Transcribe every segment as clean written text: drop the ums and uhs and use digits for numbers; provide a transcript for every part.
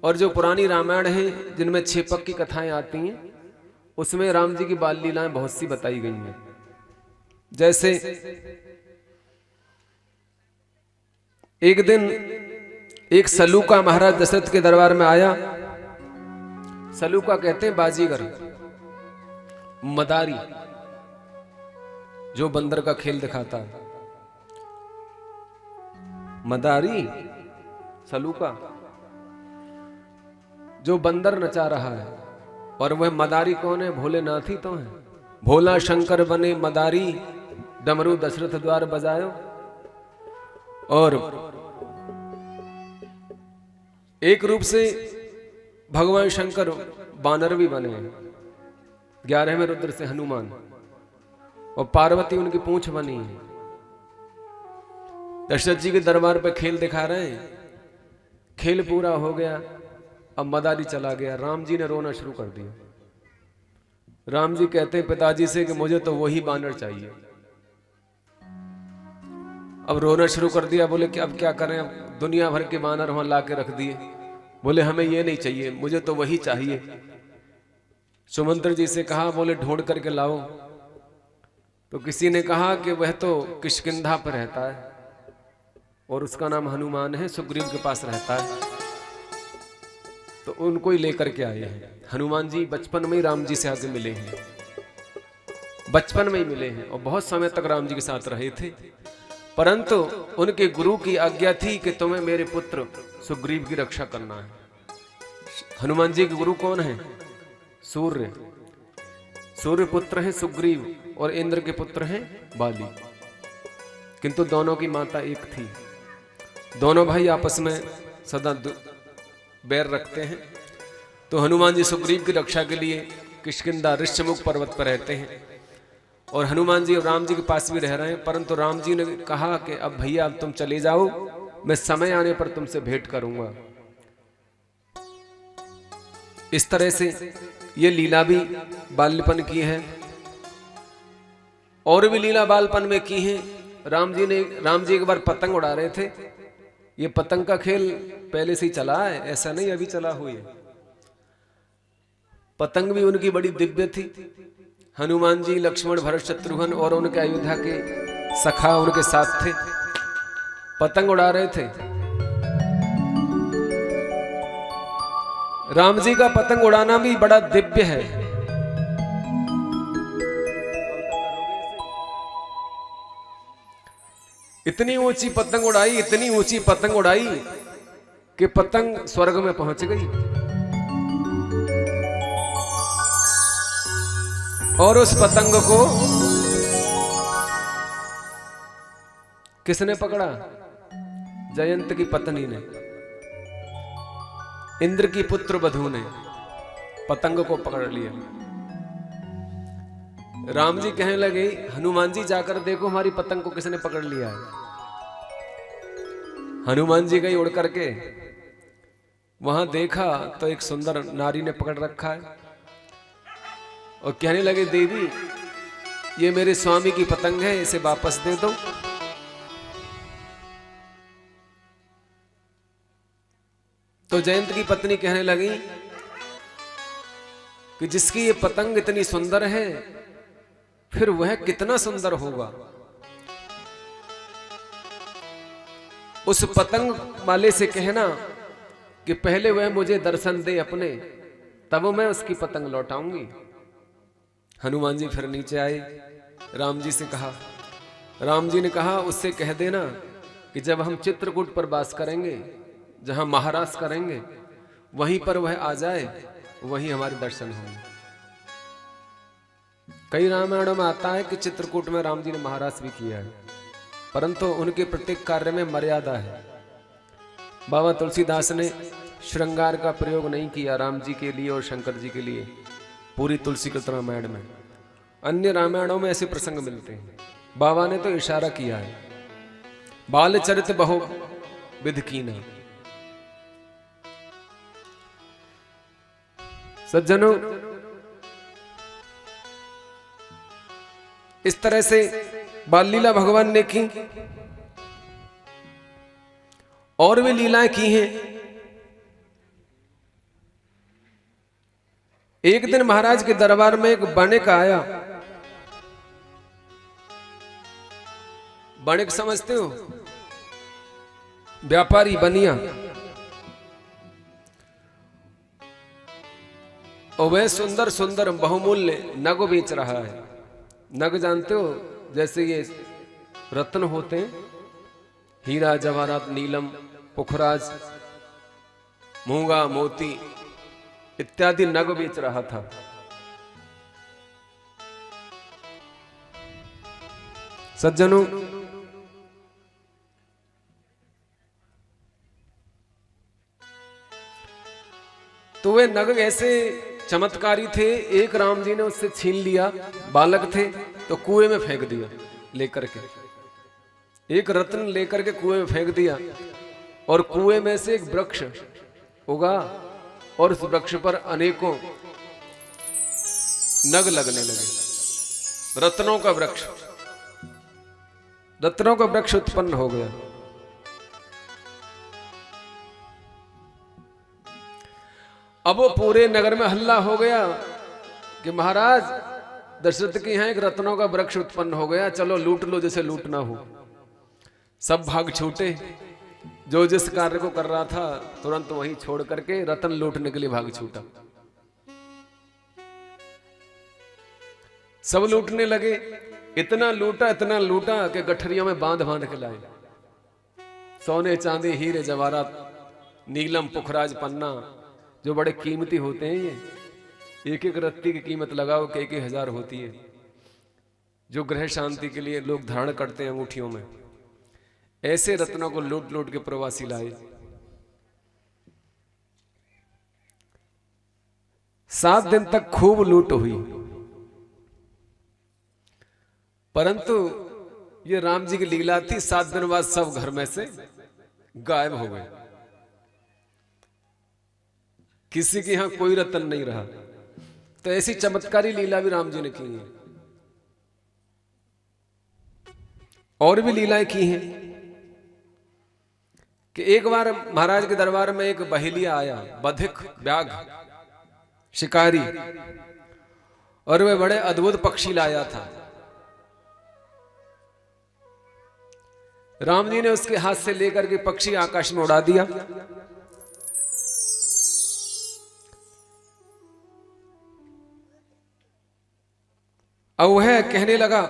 और जो पुरानी रामायण है जिनमें छेपक की कथाएं आती हैं, उसमें राम जी की बाल लीलाएं बहुत सी बताई गई हैं। जैसे एक दिन एक सलूका महाराज दशरथ के दरबार में आया। सलूका कहते हैं बाजीगर, मदारी, जो बंदर का खेल दिखाता है। मदारी, सलूका, जो बंदर नचा रहा है। और वह मदारी कौन है? भोलेनाथ ही तो है। भोला शंकर बने मदारी, डमरू दशरथ द्वार बजायो। और एक रूप से भगवान शंकर बानर भी बने हैं, 11वें रुद्र से हनुमान, और पार्वती उनकी पूंछ बनी है। दशरथ जी के दरबार पर खेल दिखा रहे हैं। खेल पूरा हो गया, अब मदारी चला गया। राम जी ने रोना शुरू कर दिया। राम जी कहते हैं पिताजी से कि मुझे तो वही बानर चाहिए। अब रोना शुरू कर दिया। बोले कि अब क्या करें, अब दुनिया भर के बानर वहां ला के रख दिए। बोले हमें ये नहीं चाहिए, मुझे तो वही चाहिए। सुमंत्र जी से कहा, बोले ढूंढ करके लाओ। तो किसी ने कहा कि वह तो किष्किंधा पर रहता है और उसका नाम हनुमान है, सुग्रीव के पास रहता है। तो उनको ही लेकर के आए हैं। हनुमान जी बचपन में ही राम जी से आगे मिले हैं, बचपन में ही मिले हैं और बहुत समय तक राम जी के साथ रहे थे। परंतु उनके गुरु की आज्ञा थी कि तुम्हें मेरे पुत्र सुग्रीव की रक्षा करना है। हनुमान जी के गुरु कौन है? सूर्य। सूर्य पुत्र है सुग्रीव और इंद्र के पुत्र हैं बाली। किंतु दोनों की माता एक थी। दोनों भाई आपस में सदा बैर रखते हैं। तो हनुमान जी सुग्रीव की रक्षा के लिए किष्किंधा ऋष्यमुख पर्वत पर रहते हैं और हनुमान जी और राम जी के पास भी रह रहे हैं। परंतु राम जी ने कहा कि अब भैया अब तुम चले जाओ, मैं समय आने पर तुमसे भेंट करूंगा। इस तरह से ये लीला भी बाल्यपन की है और भी लीला बालपन में की है। राम जी एक बार पतंग उड़ा रहे थे। ये पतंग का खेल पहले से ही चला है, ऐसा नहीं अभी चला हुई है। पतंग भी उनकी बड़ी दिव्य थी। हनुमान जी, लक्ष्मण, भरत, शत्रुघ्न और उनके अयोध्या के सखा उनके साथ थे, पतंग उड़ा रहे थे। राम जी का पतंग उड़ाना भी बड़ा दिव्य है। इतनी ऊंची पतंग उड़ाई, इतनी ऊंची पतंग उड़ाई कि पतंग स्वर्ग में पहुंच गई। और उस पतंग को किसने पकड़ा? जयंत की पत्नी ने, इंद्र की पुत्र वधू ने पतंग को पकड़ लिया। राम जी कहने लगे, हनुमान जी जाकर देखो हमारी पतंग को किसने पकड़ लिया है। हनुमान जी गई उड़ करके, वहां देखा तो एक सुंदर नारी ने पकड़ रखा है और कहने लगे, देवी ये मेरे स्वामी की पतंग है, इसे वापस दे दो। तो जयंत की पत्नी कहने लगी कि जिसकी ये पतंग इतनी सुंदर है, फिर वह कितना सुंदर होगा। उस पतंग वाले से कहना कि पहले वह मुझे दर्शन दे अपने, तब मैं उसकी पतंग लौटाऊंगी। हनुमान जी फिर नीचे आए, राम जी से कहा। राम जी ने कहा, उससे कह देना कि जब हम चित्रकूट पर वास करेंगे, जहां महाराज करेंगे, वहीं पर वह आ जाए, वहीं हमारे दर्शन होंगे। कई रामायणों में आता है कि चित्रकूट में राम जी ने महाराज भी किया है, परंतु उनके प्रत्येक कार्य में मर्यादा है। बाबा तुलसीदास ने श्रृंगार का प्रयोग नहीं किया राम जी के लिए और शंकर जी के लिए पूरी तुलसीकृत रामायण में। अन्य रामायणों में ऐसे प्रसंग मिलते हैं। बाबा ने तो इशारा किया है, बाल चरित बहु विध कीना। सज्जनों, इस तरह से बाल लीला भगवान ने की और भी लीलाएं की हैं। एक दिन महाराज के दरबार में एक बणिक आया। बणिक समझते हो? व्यापारी, बनिया। और वह सुंदर सुंदर बहुमूल्य नग बेच रहा है। नग जानते हो? जैसे ये रत्न होते हैं, हीरा जवाहरात, नीलम, पुखराज, मूंगा, मोती इत्यादि नग बेच रहा था। सज्जनों, तो वे नग ऐसे चमत्कारी थे, एक राम जी ने उससे छीन लिया। बालक थे तो कुएं में फेंक दिया लेकर के। एक रत्न लेकर के कुएं में फेंक दिया और कुएं में से एक वृक्ष उगा और उस वृक्ष पर अनेकों नग लगने लगे। रत्नों का वृक्ष, रत्नों का वृक्ष उत्पन्न हो गया। अब वो पूरे नगर में हल्ला हो गया कि महाराज दशरथ के यहां एक रत्नों का वृक्ष उत्पन्न हो गया, चलो लूट लो जैसे लूटना हो। सब भाग छूटे। जो जिस कार्य को कर रहा था तुरंत वहीं छोड़ करके रत्न लूटने के लिए भाग छूटा। सब लूटने लगे। इतना लूटा कि गठरियों में बांध बांध के लाए। सोने, चांदी, हीरे जवाहरात, नीलम, पुखराज, पन्ना, जो बड़े कीमती होते हैं। ये एक एक रत्ती की कीमत लगाओ कि 1,000 होती है, जो ग्रह शांति के लिए लोग धारण करते हैं अंगूठियों में। ऐसे रत्नों को लूट लूट के प्रवासी लाए। 7 दिन तक खूब लूट हुई, परंतु ये राम जी की लीला थी। 7 दिन बाद सब घर में से गायब हो गए। किसी के यहां कोई रत्न नहीं रहा। तो ऐसी चमत्कारी लीला भी राम जी ने की है। और भी लीलाएं की हैं कि एक बार महाराज के दरबार में एक बहेलिया आया, बधिक, व्याघ, शिकारी, और वह बड़े अद्भुत पक्षी लाया था। राम जी ने उसके हाथ से लेकर के पक्षी आकाश में उड़ा दिया। अब वह कहने लगा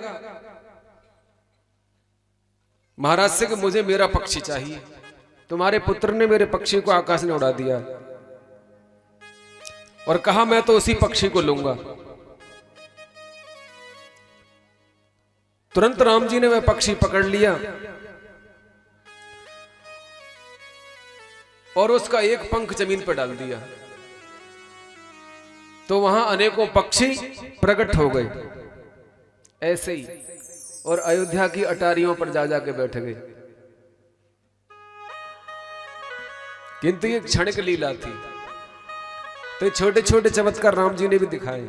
महाराज से कि मुझे मेरा पक्षी चाहिए। तुम्हारे पुत्र ने मेरे पक्षी को आकाश में उड़ा दिया और कहा मैं तो उसी पक्षी को लूंगा। तुरंत राम जी ने वह पक्षी पकड़ लिया और उसका एक पंख जमीन पर डाल दिया। तो वहां अनेकों पक्षी प्रकट हो गए ऐसे ही, और अयोध्या की अटारियों पर जा जाके बैठ गए। किंतु ये क्षणिक लीला थी। तो छोटे छोटे चमत्कार राम जी ने भी दिखाए।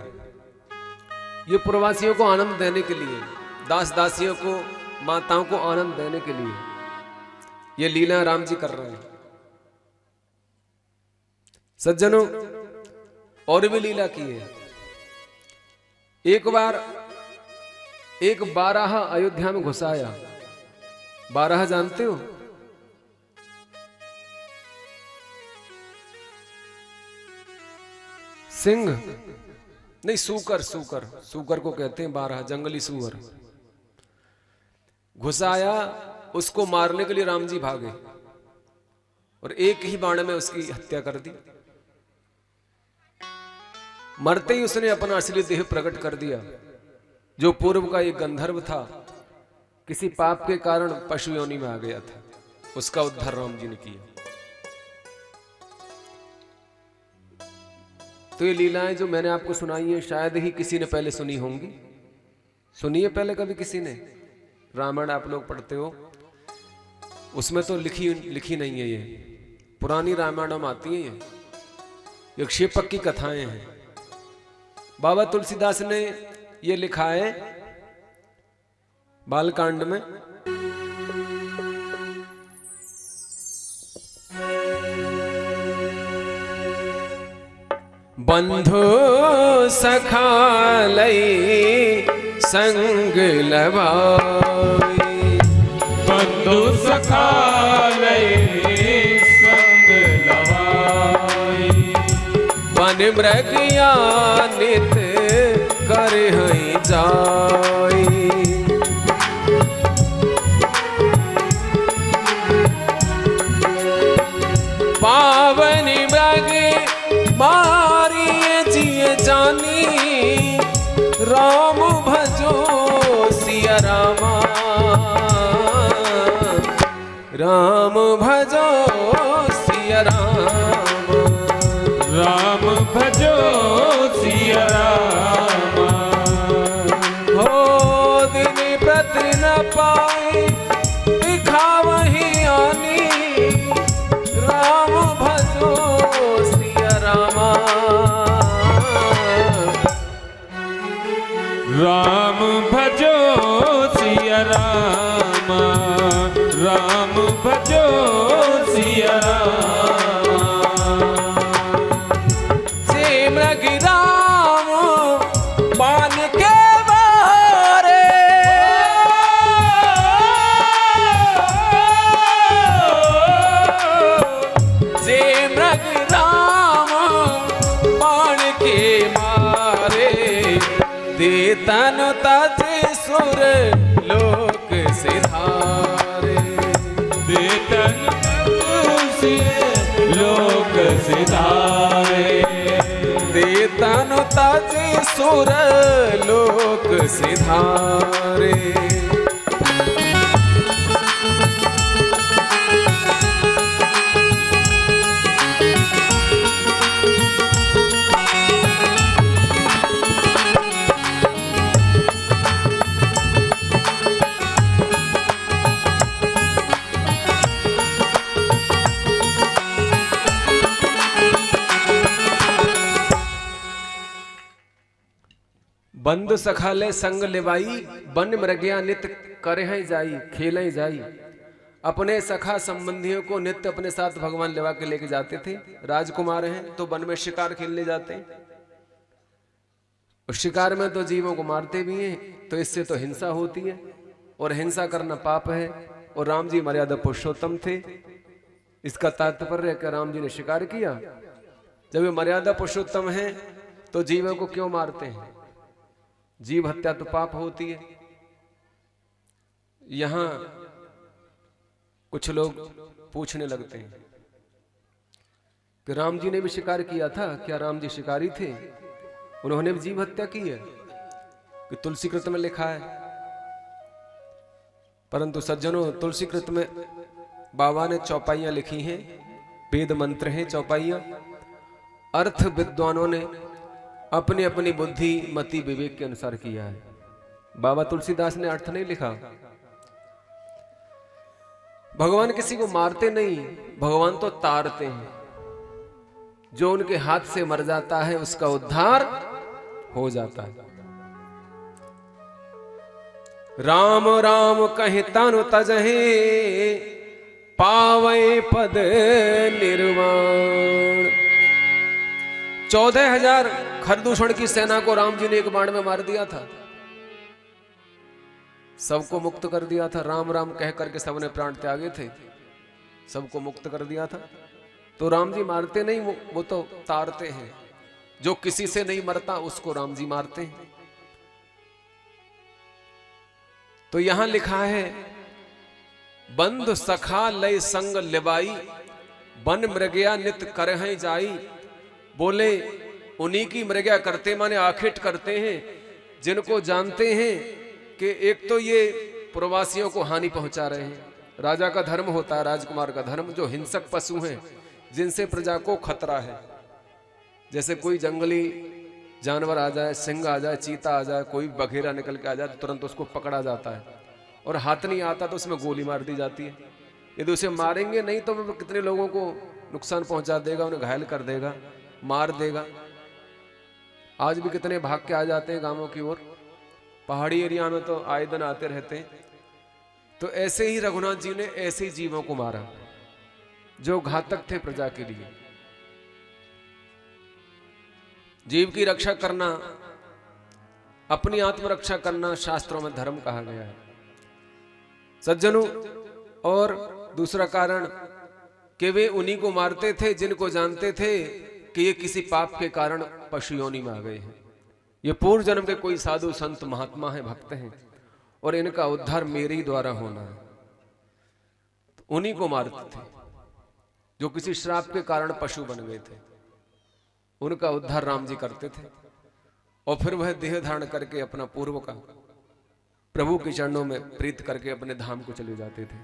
ये प्रवासियों को आनंद देने के लिए, दास दासियों को, माताओं को आनंद देने के लिए ये लीला राम जी कर रहे हैं। सज्जनों, और भी लीला की है। एक बार एक बाराहा अयोध्या में घुसाया। बाराहा जानते हो? सिंह नहीं, सूकर, सूकर, सूकर को कहते हैं बाराहा, जंगली सूअर। घुसाया, उसको मारने के लिए राम जी भागे और एक ही बाण में उसकी हत्या कर दी। मरते ही उसने अपना असली देह प्रकट कर दिया। जो पूर्व का एक गंधर्व था, किसी पाप के कारण पशु योनि में आ गया था, उसका उद्धार राम जी ने किया। तो ये लीलाएं जो मैंने आपको सुनाई है शायद ही किसी ने पहले सुनी होंगी। सुनी है पहले कभी किसी ने? रामायण आप लोग पढ़ते हो, उसमें तो लिखी नहीं है। ये पुरानी रामायणों में आती है। ये क्षेपक की कथाएं हैं। बाबा तुलसीदास ने ये लिखा है बालकांड में। बंधु सखा लई संग लवाई, बंधु सखा लई संग लवाई, वन मृगिया नित कर जाई, पावन मृग मारिए जिए जानी, राम भजो सिया रामा, राम भजो सिया रामा, राम भजो सिया रामा। हो दिन प्रति न पाए दिखावही आनी, राम भजो सिया रामा, राम भजो सिया रामा, राम भजो सिया रामा। जे मृग राम पान के मारे, जे मृग राम पान के मारे, देतन तज सुर लोक सिधारे, देतन लोक सिधारे, देतन तज सुर लोक सिधारे। बंधु सखाले संग लेवाई, बन मृगया नित्य करे जाई, खेलें जाई। अपने सखा संबंधियों को नित्य अपने साथ भगवान लेवा के लेके जाते थे। राजकुमार हैं तो वन में शिकार खेलने जाते हैं, और शिकार में तो जीवों को मारते भी हैं, तो इससे तो हिंसा होती है, और हिंसा करना पाप है। और राम जी मर्यादा पुरुषोत्तम थे। इसका तात्पर्य है कि राम जी ने शिकार किया। जब ये मर्यादा पुरुषोत्तम है तो जीवों को क्यों मारते हैं? जीव हत्या तो पाप होती है। यहां कुछ लोग पूछने लगते हैं कि राम जी ने भी शिकार किया था, क्या राम जी शिकारी थे? उन्होंने भी जीव हत्या की है कि तुलसी कृत में लिखा है। परंतु सज्जनों, तुलसी कृत में बाबा ने चौपाइयां लिखी हैं, वेद मंत्र हैं चौपाइयां। अर्थ विद्वानों ने अपनी अपनी बुद्धि मति विवेक के अनुसार किया है। बाबा तुलसीदास ने अर्थ नहीं लिखा। भगवान किसी को मारते नहीं, भगवान तो तारते हैं। जो उनके हाथ से मर जाता है उसका उद्धार हो जाता है। राम राम कहे तनु तजहे, पावे पद निर्वाण। 14,000 खरदूषण की सेना को राम जी ने एक बाण में मार दिया था, सबको मुक्त कर दिया था। राम राम कह करके सबने प्राण त्यागे थे, सबको मुक्त कर दिया था। तो राम जी मारते नहीं, वो तो तारते हैं। जो किसी से नहीं मरता उसको राम जी मारते हैं। तो यहां लिखा है, बंधु सखा लय संग लिबाई, बन मृगया नित करहि जाई। बोले उन्हीं की मृगया करते माने आखिट करते हैं, जिनको जानते हैं कि एक तो ये प्रवासियों को हानि पहुंचा रहे हैं। राजा का धर्म होता है, राजकुमार का धर्म, जो हिंसक पशु हैं जिनसे प्रजा को खतरा है। जैसे कोई जंगली जानवर आ जाए, सिंह आ जाए, चीता आ जाए, कोई बघेरा निकल के आ जाए तो तुरंत उसको पकड़ा जाता है, और हाथ नहीं आता तो उसमें गोली मार दी जाती है। यदि उसे मारेंगे नहीं तो वो कितने लोगों को नुकसान पहुंचा देगा, उन्हें घायल कर देगा, मार देगा। आज भी कितने भाग के आ जाते हैं गांवों की ओर, पहाड़ी एरिया में तो आए दिन आते रहते हैं। तो ऐसे ही रघुनाथ जी ने ऐसे ही जीवों को मारा जो घातक थे प्रजा के लिए। जीव की रक्षा करना, अपनी आत्मरक्षा करना शास्त्रों में धर्म कहा गया है सज्जनों। और दूसरा कारण कि वे उन्हीं को मारते थे जिनको जानते थे कि ये किसी पाप के कारण पशु योनि में आ गए हैं, ये पूर्व जन्म के कोई साधु संत महात्मा हैं, भक्त हैं, और इनका उद्धार मेरे ही द्वारा होना है। तो उन्हीं को मारते थे जो किसी श्राप के कारण पशु बन गए थे, उनका उद्धार राम जी करते थे। और फिर वह देह धारण करके अपना पूर्व का प्रभु के चरणों में प्रीत करके अपने धाम को चले जाते थे।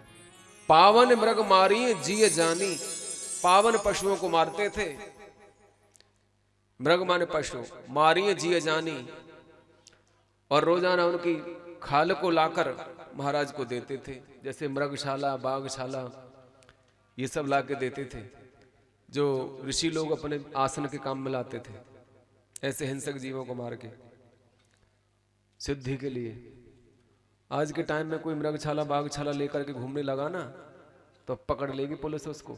पावन मृग मारिए जिय जानी, पावन पशुओं को मारते थे। मृग माने पशु, मारिए जिय जानी, और रोजाना उनकी खाल को लाकर महाराज को देते थे। जैसे मृगशाला, बाघशाला, ये सब लाके देते थे जो ऋषि लोग अपने आसन के काम में लाते थे, ऐसे हिंसक जीवों को मार के सिद्धि के लिए। आज के टाइम में कोई मृगशाला, बाघशाला लेकर के घूमने लगा ना, तो पकड़ लेगी पुलिस उसको,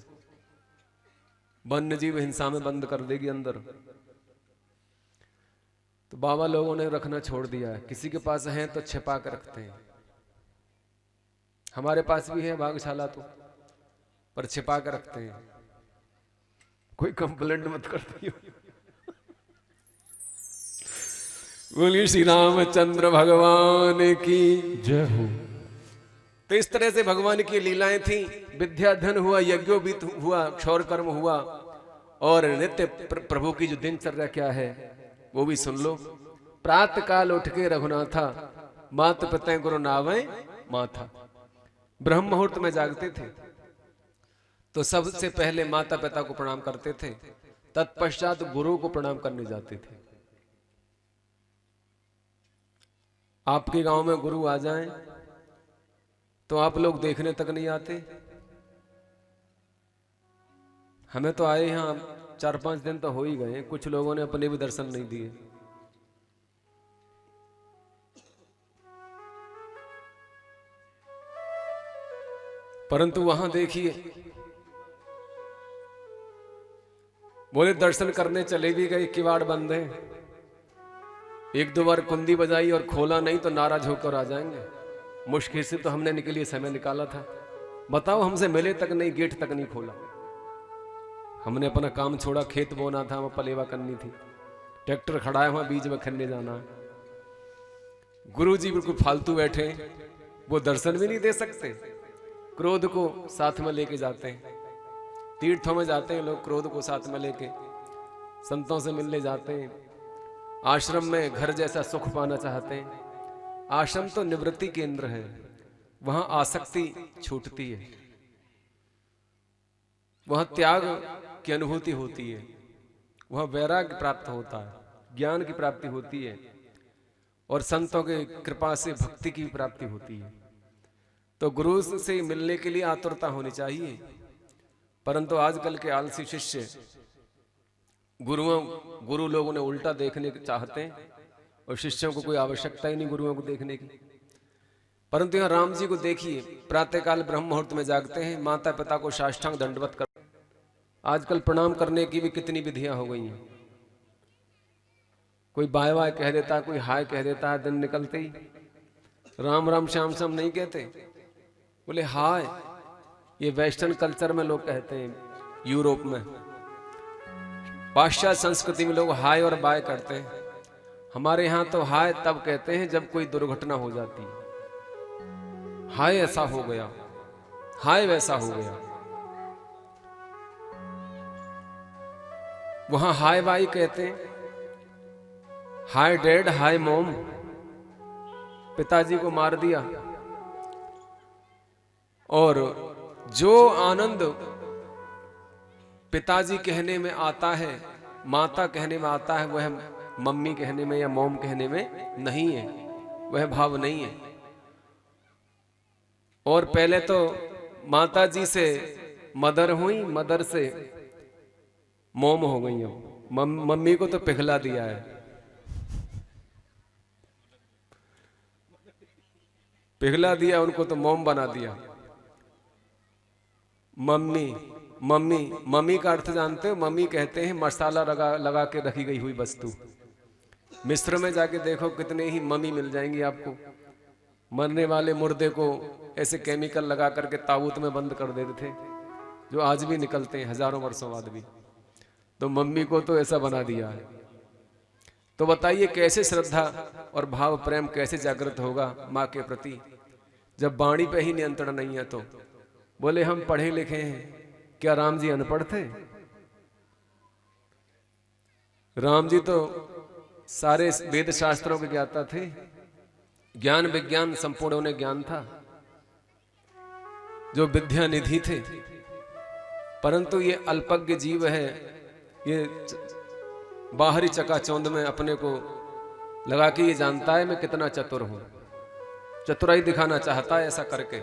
वन्य जीव हिंसा में बंद कर देगी अंदर। तो बाबा लोगों ने रखना छोड़ दिया है, किसी के पास है तो छिपा कर रखते हैं। हमारे पास भी है बाघशाला तो, पर छिपा कर रखते हैं, कोई कंप्लेंट मत कर दियो। बोलिए श्री रामचंद्र भगवान की जय हो। तो इस तरह से भगवान की लीलाएं थी। विद्याधन हुआ, यज्ञोपवीत हुआ, क्षौर कर्म हुआ, और नित्य प्रभु की जो दिनचर्या क्या है वो भी सुन लो। प्रातः काल उठ के रघुनाथा, मात पिता गुरु नावे माथा। ब्रह्म मुहूर्त में जागते थे तो सबसे पहले माता पिता को प्रणाम करते थे, तत्पश्चात गुरु को प्रणाम करने जाते थे। आपके गांव में गुरु आ जाएं तो आप लोग देखने तक नहीं आते। हमें तो आए यहां 4-5 दिन तो हो ही गए, कुछ लोगों ने अपने भी दर्शन नहीं दिए। परंतु वहां देखिए, बोले दर्शन करने चले भी गए, किवाड़ बंद है। 1-2 बार कुंदी बजाई और खोला नहीं तो नाराज होकर आ जाएंगे। मुश्किल से तो हमने इनके लिए समय निकाला था, बताओ हमसे मिले तक नहीं, गेट तक नहीं खोला। हमने अपना काम छोड़ा, खेत बोना था, वहां पलेवा करनी थी, ट्रैक्टर खड़ा है वहां बीज में खनने जाना है। गुरु जी बिल्कुल फालतू बैठे, वो दर्शन भी नहीं दे सकते। क्रोध को साथ में लेके जाते हैं, तीर्थों में जाते हैं लोग, क्रोध को साथ में लेके संतों से मिलने जाते हैं। आश्रम में घर जैसा सुख पाना चाहते हैं। आश्रम तो निवृत्ति केंद्र है, वहां आसक्ति छूटती है, वहां त्याग की अनुभूति होती है, वहां वैराग्य प्राप्त होता है, ज्ञान की प्राप्ति होती है, और संतों के कृपा से भक्ति की प्राप्ति होती है। तो गुरु से मिलने के लिए आतुरता होनी चाहिए। परंतु आजकल के आलसी शिष्य गुरु लोगों ने उल्टा देखने चाहते हैं, और शिष्यों को कोई आवश्यकता ही नहीं गुरुओं को देखने की। परंतु यहाँ राम जी को देखिए, प्रातःकाल ब्रह्म मुहूर्त में जागते हैं, माता पिता को साष्टांग दंडवत कर। आजकल प्रणाम करने की भी कितनी विधियां हो गई हैं। कोई बाय बाय कह देता है, कोई हाय कह देता है, दिन निकलते ही राम राम श्याम श्याम नहीं कहते, बोले हाय। ये वेस्टर्न कल्चर में लोग कहते हैं, यूरोप में, पाश्चात्य संस्कृति में लोग हाय और बाय करते हैं। हमारे यहां तो हाय तब कहते हैं जब कोई दुर्घटना हो जाती है, हाय ऐसा हो गया, हाय वैसा हो गया। वहां हाय बाई कहते हैं, हाय डैड, हाय मॉम। पिताजी को मार दिया, और जो आनंद पिताजी कहने में आता है, माता कहने में आता है, वह मम्मी कहने में या मॉम कहने में नहीं है, वह भाव नहीं है। और पहले तो माता जी से मदर हुई, मदर से मॉम हो गई हो। मम्मी को तो पिघला दिया है, पिघला दिया, उनको तो मॉम बना दिया। मम्मी मम्मी, मम्मी का अर्थ जानते हो? मम्मी कहते हैं मसाला लगा लगा के रखी गई हुई वस्तु। मिस्र में जाके देखो कितने ही मम्मी मिल जाएंगी आपको। मरने वाले मुर्दे को ऐसे केमिकल लगा करके ताबूत में बंद कर देते थे, जो आज भी निकलते हैं हजारों वर्षों बाद भी। तो मम्मी को तो ऐसा बना दिया है। तो बताइए कैसे श्रद्धा और भाव प्रेम कैसे जागृत होगा माँ के प्रति, जब वाणी पे ही नियंत्रण नहीं है। तो बोले हम पढ़े लिखे हैं, क्या राम जी अनपढ़ थे? राम जी तो सारे वेद शास्त्रों के ज्ञाता थे, ज्ञान विज्ञान संपूर्ण उन्हें ज्ञान था, जो विद्या निधि थे। परंतु ये अल्पज्ञ जीव है, ये बाहरी चकाचौंध में अपने को लगा के ये जानता है मैं कितना चतुर हूं, चतुराई दिखाना चाहता है ऐसा करके,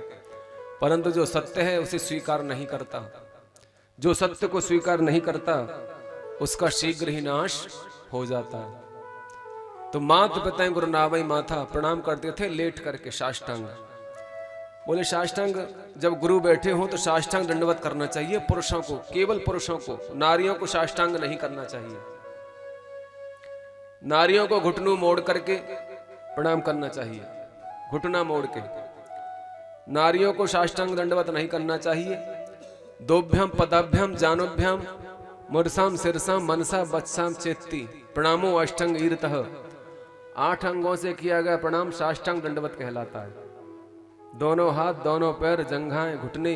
परंतु जो सत्य है उसे स्वीकार नहीं करता। जो सत्य को स्वीकार नहीं करता उसका शीघ्र ही नाश हो जाता है। तो मात पिता गुरु नावई माथा प्रणाम करते थे लेट करके साष्टांग। बोले साष्टांग जब गुरु बैठे हो तो साष्टांग दंडवत करना चाहिए पुरुषों को, केवल पुरुषों को, नारियों को साष्टांग नहीं करना चाहिए। नारियों को घुटनों मोड़ करके प्रणाम करना चाहिए, घुटना मोड़ के। नारियों को साष्टांग दंडवत नहीं करना चाहिए। दोभ्याम पदाभ्याम जानोभ्याम मुरसाम सिरसाम मनसा बत्साम चेत्ती प्रणामो अष्टांग ईरतः। 8 अंगों से किया गया प्रणाम साष्टांग दंडवत कहलाता है। दोनों हाथ, दोनों पैर, जंघाएं, घुटने,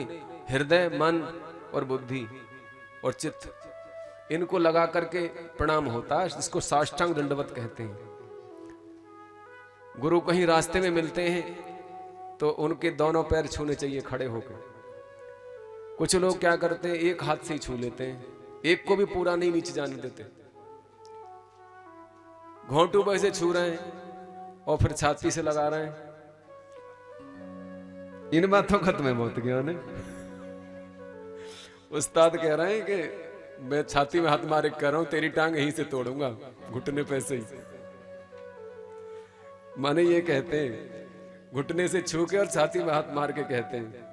हृदय, मन और बुद्धि और चित्त, इनको लगा करके प्रणाम होता है, जिसको साष्टांग दंडवत कहते हैं। गुरु कहीं रास्ते में मिलते हैं तो उनके दोनों पैर छूने चाहिए खड़े होकर। कुछ लोग क्या करते हैं, एक हाथ से ही छू लेते हैं, एक को भी पूरा नहीं नीचे जाने देते। घोंटू वैसे छू रहे हैं और फिर छाती से लगा रहे हैं। इन बातों खत्म है बहुत ज्ञान है। उस्ताद कह रहे हैं कि मैं छाती में हाथ मारे कर रहा हूं, तेरी टांग यहीं से तोड़ूंगा, घुटने पे से ही। माने ये कहते हैं घुटने से छू के और छाती में हाथ मार के कहते हैं।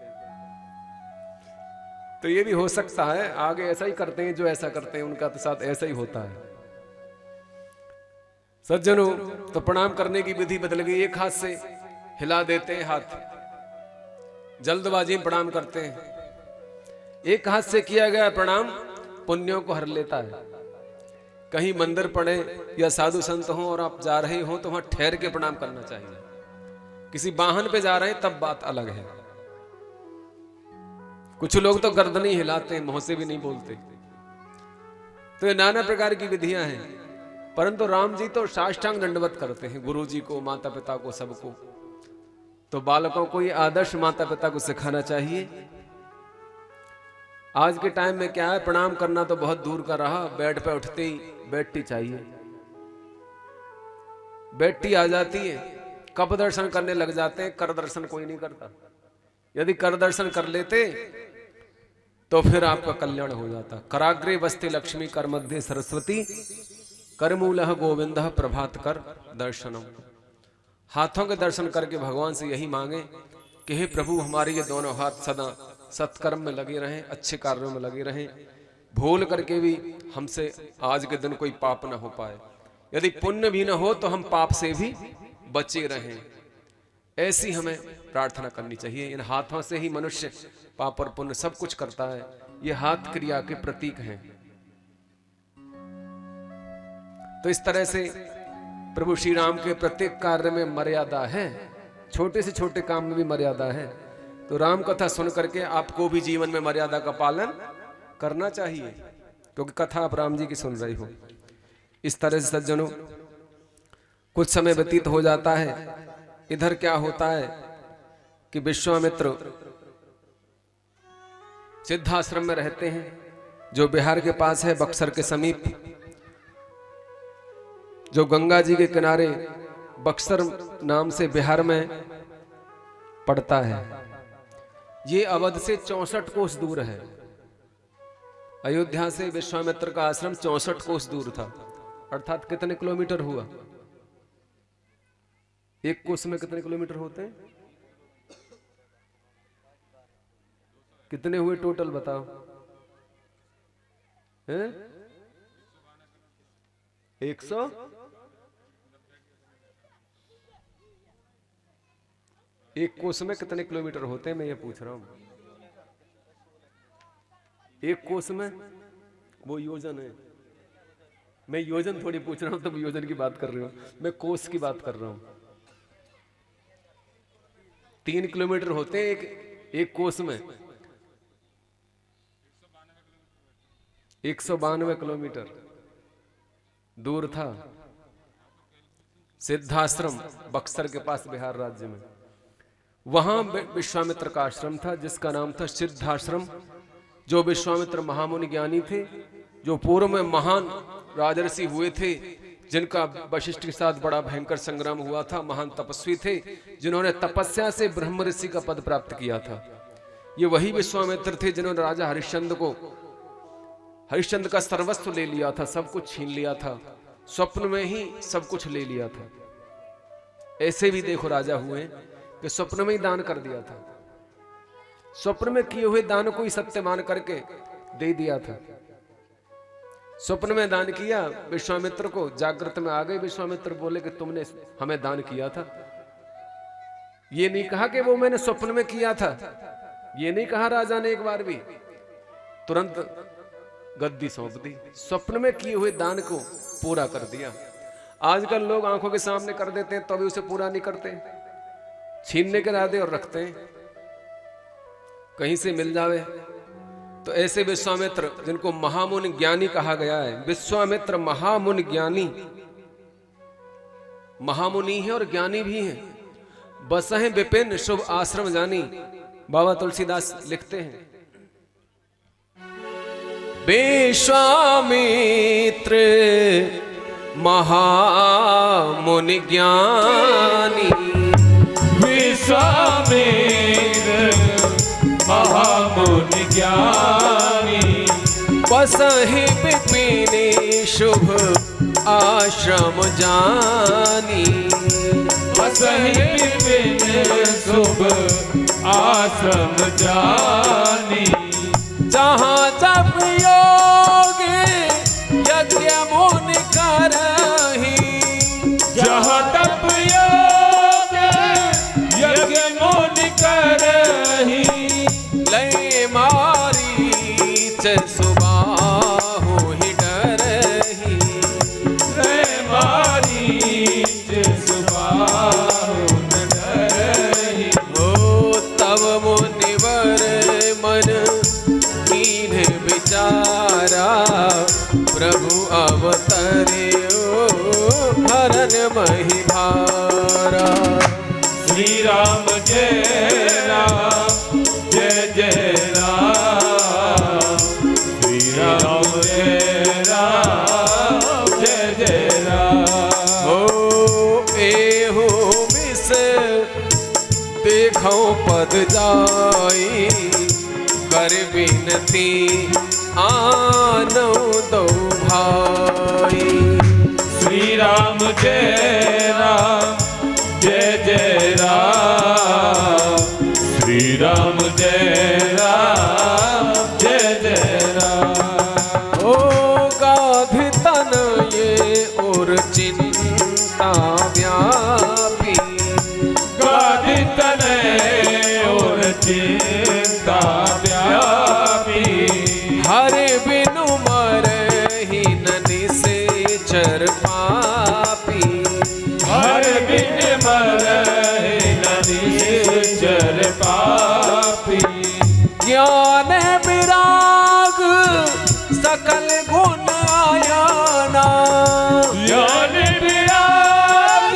तो ये भी हो सकता है आगे ऐसा ही करते हैं, जो ऐसा करते हैं उनका तो साथ ऐसा ही होता है। सज्जनों, तो प्रणाम करने की विधि बदल गई। एक हाथ से हिला देते हैं हाथ, जल्दबाजी में प्रणाम करते हैं। एक हाथ से किया गया प्रणाम पुण्यों को हर लेता है। कहीं मंदिर पड़े या साधु संत हो और आप जा रहे हो तो वहां ठहर के प्रणाम करना चाहिए। किसी वाहन पे जा रहे हैं तब बात अलग है। कुछ लोग तो गर्दन ही हिलाते हैं, मुंह से भी नहीं बोलते। तो ये नाना प्रकार की विधियां हैं, परंतु राम जी तो साष्टांग दंडवत करते हैं, गुरु जी को, माता पिता को, सबको। तो बालकों को ये आदर्श माता पिता को सिखाना चाहिए। आज के टाइम में क्या है, प्रणाम करना तो बहुत दूर का रहा, बेड पे उठते ही बैठती चाहिए, बैठती आ जाती है। कब दर्शन करने लग जाते हैं, कर दर्शन कोई नहीं करता। यदि कर दर्शन कर लेते तो फिर आपका कल्याण हो जाता। कराग्रे वस्ते लक्ष्मी, कर मध्य सरस्वती, कर मूलः गोविंदः, प्रभात कर दर्शनम। हाथों के दर्शन करके भगवान से यही मांगे कि हे प्रभु, हमारे ये दोनों हाथ सदा सत्कर्म में लगे रहें, अच्छे कार्यों में लगे रहें। भूल करके भी हमसे आज के दिन कोई पाप ना हो पाए। यदि पुण्य भी ना हो तो हम पाप से भी बचे रहें, ऐसी हमें प्रार्थना करनी चाहिए। इन हाथों से ही मनुष्य पाप और पुण्य सब कुछ करता है। ये हाथ क्रिया के प्रतीक हैं। तो इस तरह से प्रभु श्री राम के प्रत्येक कार्य में मर्यादा है, छोटे से छोटे काम में भी मर्यादा है। तो राम कथा सुन करके आपको भी जीवन में मर्यादा का पालन करना चाहिए, क्योंकि कथा आप राम जी की सुन रही हो। इस तरह से सज्जनों, कुछ समय व्यतीत हो जाता है। इधर क्या होता है कि विश्वामित्र सिद्धाश्रम में रहते हैं, जो बिहार के पास है, बक्सर के समीप, जो गंगा जी के किनारे बक्सर नाम से बिहार में पड़ता है। ये अवध से 64 कोस दूर है। अयोध्या से विश्वामित्र का आश्रम 64 कोस दूर था, अर्थात कितने किलोमीटर हुआ? एक कोस में कितने किलोमीटर होते हैं? कितने हुए टोटल बताओ? हैं? 100 एक कोस में कितने किलोमीटर होते हैं, मैं ये पूछ रहा हूं। एक कोस में वो योजन है। मैं योजन थोड़ी पूछ रहा हूं, तुम योजन की बात कर रहे हो, मैं कोस की बात कर रहा हूं। 3 किलोमीटर होते हैं एक कोस में। 192 किलोमीटर दूर था सिद्धाश्रम, बक्सर के पास, बिहार राज्य में। वहां विश्वामित्र का आश्रम था जिसका नाम था सिद्धाश्रम। जो विश्वामित्र महामुनि ज्ञानी थे, जो पूर्व में महान राजर्षि हुए थे, जिनका वशिष्ठ के साथ बड़ा भयंकर संग्राम हुआ था, महान तपस्वी थे, जिन्होंने तपस्या से ब्रह्म ऋषि का पद प्राप्त किया था। ये वही विश्वामित्र थे जिन्होंने राजा हरिश्चंद्र का सर्वस्व ले लिया था, सब कुछ छीन लिया था, स्वप्न में ही सब कुछ ले लिया था। ऐसे भी देखो राजा हुए कि स्वप्न में ही दान कर दिया था, स्वप्न में किए हुए दान को ही सत्य मान करके दे दिया था। स्वप्न में दान किया विश्वामित्र को, जागृत में आ गए विश्वामित्र, बोले कि तुमने हमें दान किया था। ये नहीं कहा कि वो मैंने स्वप्न में किया था, ये नहीं कहा राजा ने एक बार भी, तुरंत गद्दी सौंप दी, स्वप्न में किए हुए दान को पूरा कर दिया। आजकल लोग आंखों के सामने कर देते हैं तो भी उसे पूरा नहीं करते, छीनने के इरादे और रखते हैं कहीं से मिल जावे। तो ऐसे विश्वामित्र, जिनको महामुनि ज्ञानी कहा गया है, विश्वामित्र महामुनि ज्ञानी, महामुनि है और ज्ञानी भी है। बसहें विपिन शुभ आश्रम जानी, बाबा तुलसीदास लिखते हैं, विश्वामित्र महामुनि ज्ञानी, विश्वामित्र महामुनि ज्ञानी, बसहि विपिन शुभ आश्रम जानी, बसहि विपिन शुभ आश्रम जानी, जहाँ जप योग यज्ञ मुनि करहि, जहाँ तप योग यज्ञ मुनि करहि, लय मारीच सुबाहु ही डरहि, लय मारीच सुबाहु न डरहि। हो तब मुनिवर मन कीन्हे विचारा, प्रभु अवतरियो हरन महि भारा। श्री राम जय राम जय जय राम, श्री राम जय राम जय जय राम। हो एहो मिस देखो पद जाई, कर बिनती आनो दो भाई। श्री राम जय राम जय जय राम, श्री राम जय राम जय जय राम। ओ गाधि तन ये और चिंता व्यापी, गाधि तनय और चिंता व्यापी, हरे बिनु मरहि न निश्चर पापी, हर बिन मरहि न निश्चर पापी। ज्ञान विराग सकल गुण आयाना, ज्ञान विराग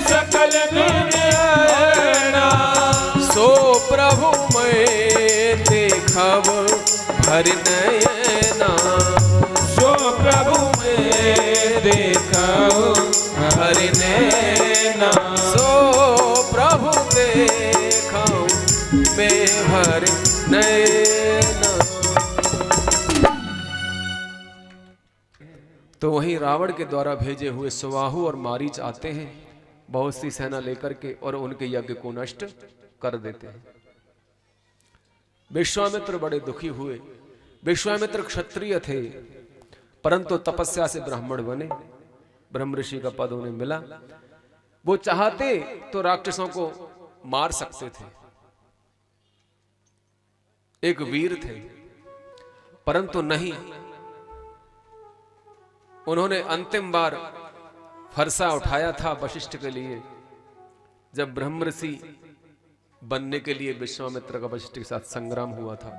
सकल गुण आयाना, सो प्रभु मैं देखब भर नयना, सो प्रभु में देखो भर नयना, सो प्रभु देखऊं मैं भर नयना। तो वहीं रावण के द्वारा भेजे हुए सुबाहु और मारीच आते हैं बहुत सी सेना लेकर के, और उनके यज्ञ को नष्ट कर देते हैं। विश्वामित्र बड़े दुखी हुए, विश्वामित्र क्षत्रिय थे, परंतु तपस्या से ब्राह्मण बने, ब्रह्म ऋषि का पद उन्हें मिला। वो चाहते तो राक्षसों को मार सकते थे, एक वीर थे, परंतु नहीं। उन्होंने अंतिम बार फरसा उठाया था वशिष्ठ के लिए, जब ब्रह्म ऋषि बनने के लिए विश्वामित्र का वशिष्ठ के साथ संग्राम हुआ था।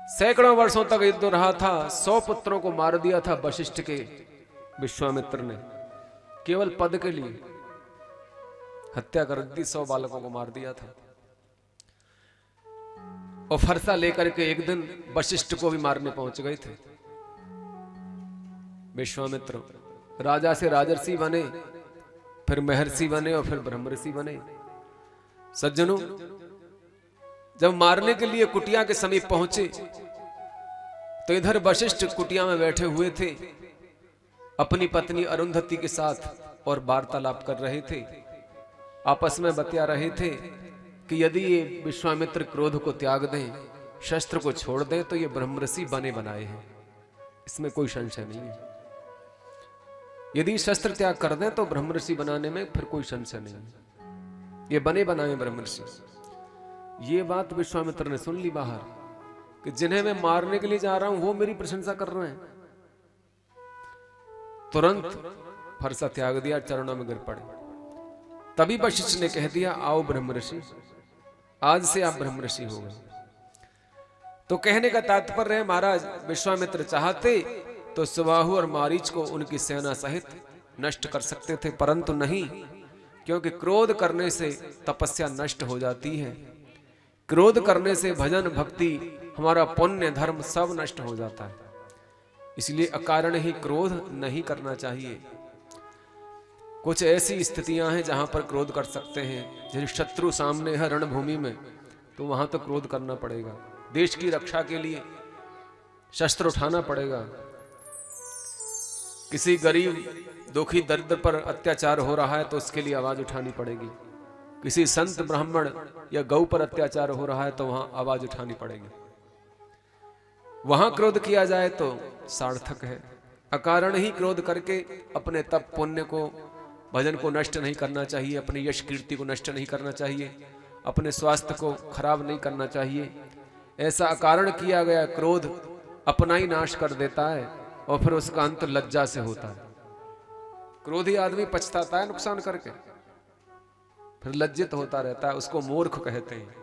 सैकड़ों वर्षों तक युद्ध रहा था, 100 पुत्रों को मार दिया था वशिष्ठ के विश्वामित्र ने, केवल पद के लिए हत्या कर दी, 100 बालकों को मार दिया था। और फरसा लेकर के एक दिन वशिष्ठ को भी मारने पहुंच गए थे। विश्वामित्र राजा से राजर्षि बने, फिर महर्षि बने और फिर ब्रह्म ऋषि बने। सज्जनों, जब मारने के लिए कुटिया के समीप पहुंचे तो इधर वशिष्ठ कुटिया में बैठे हुए थे अपनी पत्नी अरुंधति के साथ और वार्तालाप कर रहे थे। आपस में बतिया रहे थे कि यदि ये विश्वामित्र क्रोध को त्याग दें, शस्त्र को छोड़ दें, तो ये ब्रह्म ऋषि बने बनाए हैं, इसमें कोई संशय नहीं है। यदि शस्त्र त्याग कर दें तो ब्रह्म ऋषि बनाने में फिर कोई संशय नहीं है, ये बने बनाए ब्रह्म ऋषि। ये बात विश्वामित्र ने सुन ली बाहर कि जिन्हें मैं मारने के लिए जा रहा हूं वो मेरी प्रशंसा कर रहे हैं। तुरंत फरसा त्याग दिया, चरणों में गिर पड़े। तभी वशिष्ठ ने कह दिया, आओ ब्रह्म ऋषि, आज से आप ब्रह्म ऋषि हो गए। तो कहने का तात्पर्य है, महाराज विश्वामित्र चाहते तो सुबाहु और मारीच को उनकी सेना सहित नष्ट कर सकते थे, परंतु नहीं, क्योंकि क्रोध करने से तपस्या नष्ट हो जाती है। क्रोध करने से भजन भक्ति, हमारा पुण्य धर्म सब नष्ट हो जाता है। इसलिए अकारण ही क्रोध नहीं करना चाहिए। कुछ ऐसी स्थितियां हैं जहां पर क्रोध कर सकते हैं, जैसे शत्रु सामने है रणभूमि में, तो वहां तो क्रोध करना पड़ेगा। देश की रक्षा के लिए शस्त्र उठाना पड़ेगा। किसी गरीब दुखी दरिद्र पर अत्याचार हो रहा है तो उसके लिए आवाज उठानी पड़ेगी। किसी संत ब्राह्मण या गौ पर अत्याचार हो रहा है तो वहां आवाज उठानी पड़ेगी। वहां क्रोध किया जाए तो सार्थक है। अकारण ही क्रोध करके अपने तप पुण्य को, भजन को नष्ट नहीं करना चाहिए, अपनी यश कीर्ति को नष्ट नहीं करना चाहिए, अपने स्वास्थ्य को खराब नहीं करना चाहिए। ऐसा अकारण किया गया क्रोध अपना ही नाश कर देता है और फिर उसका अंत लज्जा से होता है। क्रोधी आदमी पछताता है नुकसान करके, फिर लज्जित होता रहता है, उसको मूर्ख कहते हैं।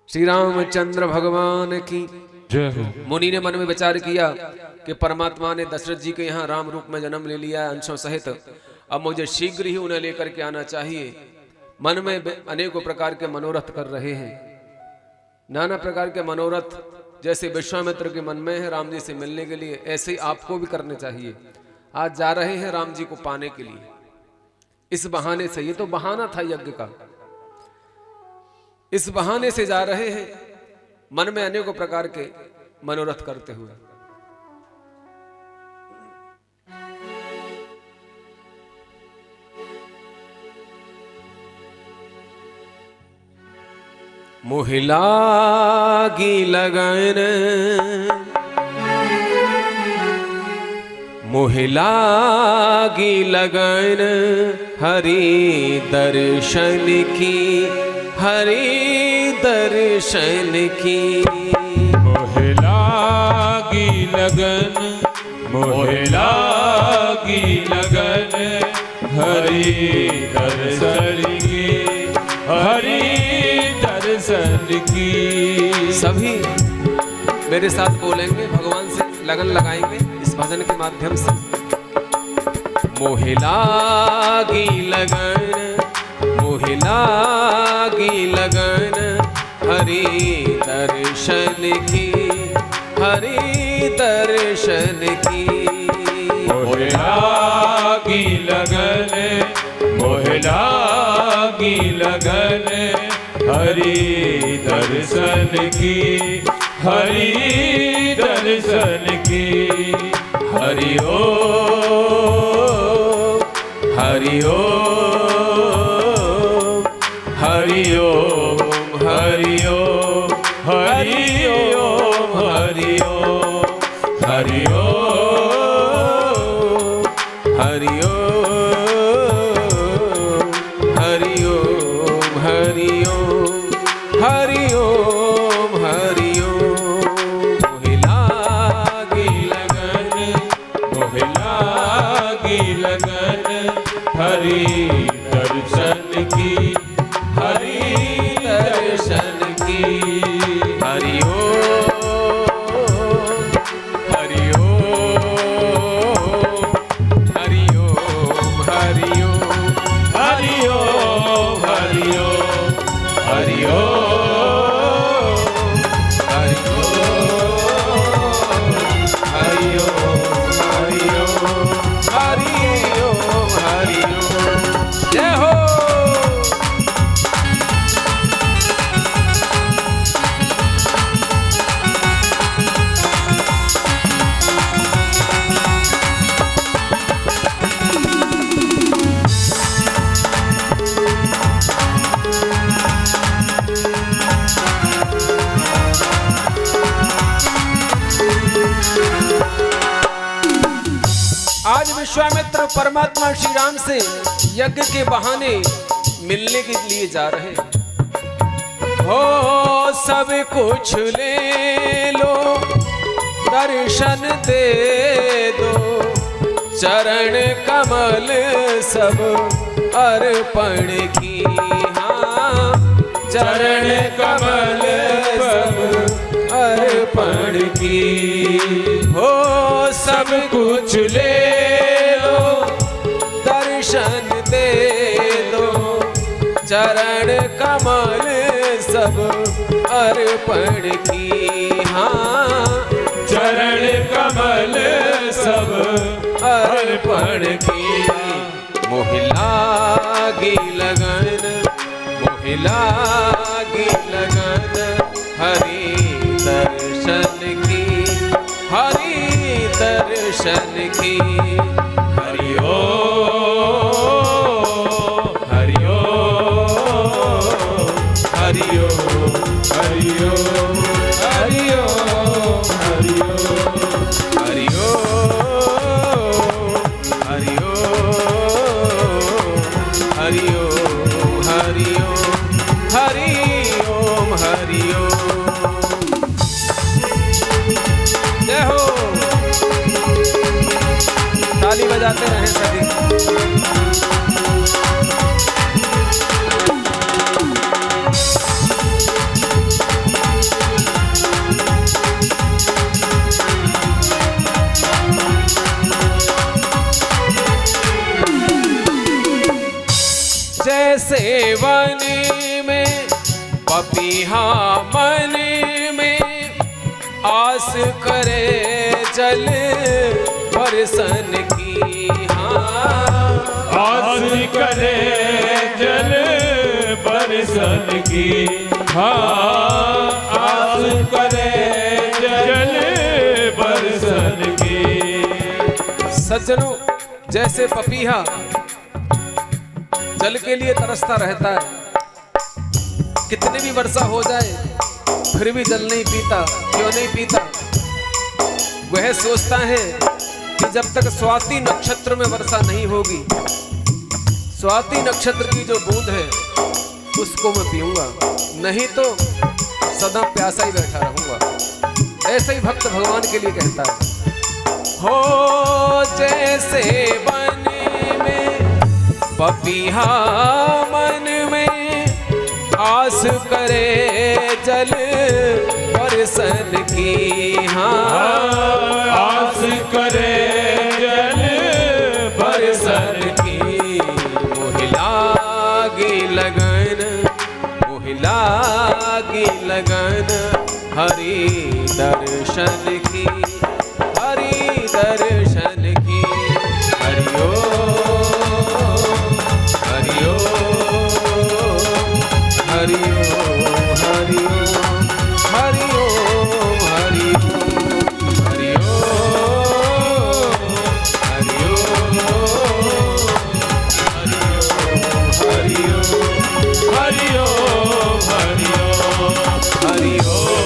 श्री रामचंद्र भगवान की जय हो। मुनि ने मन में विचार किया कि परमात्मा ने दशरथ जी के यहाँ राम रूप में जन्म ले लिया है अंशों सहित, अब मुझे शीघ्र ही उन्हें लेकर के आना चाहिए। मन में अनेकों प्रकार के मनोरथ कर रहे हैं, नाना प्रकार के मनोरथ जैसे विश्वामित्र के मन में है राम जी से मिलने के लिए, ऐसे ही आपको भी करने चाहिए। आज जा रहे हैं राम जी को पाने के लिए, इस बहाने से, ये तो बहाना था यज्ञ का, इस बहाने से जा रहे हैं मन में अनेकों प्रकार के मनोरथ करते हुए। मोहि लागी लगन, मोहि लागी लगन, हरि दर्शन की, हरि दर्शन की। मोहि लागी लगन, मोहि लागी लगन, हरि दर्शन की, हरि दर्शन की। सभी मेरे साथ बोलेंगे, भगवान से लगन लगाएंगे इस भजन के माध्यम से। मोहि लागी लगन, मोहि लागी लगन, हरि दर्शन की, हरि दर्शन की। मोहि लागी लगन, मोहि लागी लगन, हरि दर्शन की, हरि दर्शन की। हरि ओम, हरि ओम, हरि ओम, हरि ओम, हरि ओम। हरि ओम हरि ओम हरि ओम हरि ओम हरि ओम। मोहि लागी लगन मोहि लागी लगन हरि दर्शन की हरि दर्शन की। हरि ओम हरि ओम हरि ओम हरि ओम हरि ओम हरि ओम हरि ओम हरि ओम हरि ओम हरि ओम हरि ओम हरि ओम। जय हो। आज विश्वामित्र परमात्मा श्री राम से यज्ञ के बहाने मिलने के लिए जा रहे हैं। हो सब कुछ ले लो दर्शन दे दो, चरण कमल सब अर्पण की। हाँ चरण कमल सब अर्पण की। हो सब कुछ ले लो दर्शन दे दो, चरण कमल सब अर्पण की। हाँ चरण कमल सब अर्पण की। मोहि लागी लगन मोहि लागी लगन हरि दर्शन की हरि दर्शन की। हरि ओम हरि ओम हरि ओम हरि ओम हरि ओम हरि ओम हरि ओम हरि ओम हरि ओम हरि ओम हरि ओम हरि ओम। जय हो। ताली बजाते रहें सभी। जैसे वन में पपीहा मन में आस करे जल बरसन की। हाँ आस करे जल बरसन की। हाँ आस करे जल बरसन की। सज्जनों जैसे पपीहा जल के लिए तरसता रहता है, कितनी भी वर्षा हो जाए फिर भी जल नहीं पीता। क्यों नहीं पीता? वह सोचता है कि जब तक स्वाति नक्षत्र में वर्षा नहीं होगी, स्वाति नक्षत्र की जो बूंद है उसको मैं पीऊंगा, नहीं तो सदा प्यासा ही बैठा रहूंगा। ऐसे ही भक्त भगवान के लिए कहता है। हो जैसे वन में पपीहा मन में आस करे जल बरसन की। हाँ आस करे जल बरसन की। मोहि लागी लगन मोहि लागी लगन हरि दर्शन की हरि दर्शन की। हरि ओम हरि ओम हरि ओम हरि ओम हरि ओम हरि ओम हरि ओम हरि ओम हरि ओम हरि ओम हरि ओम हरि ओम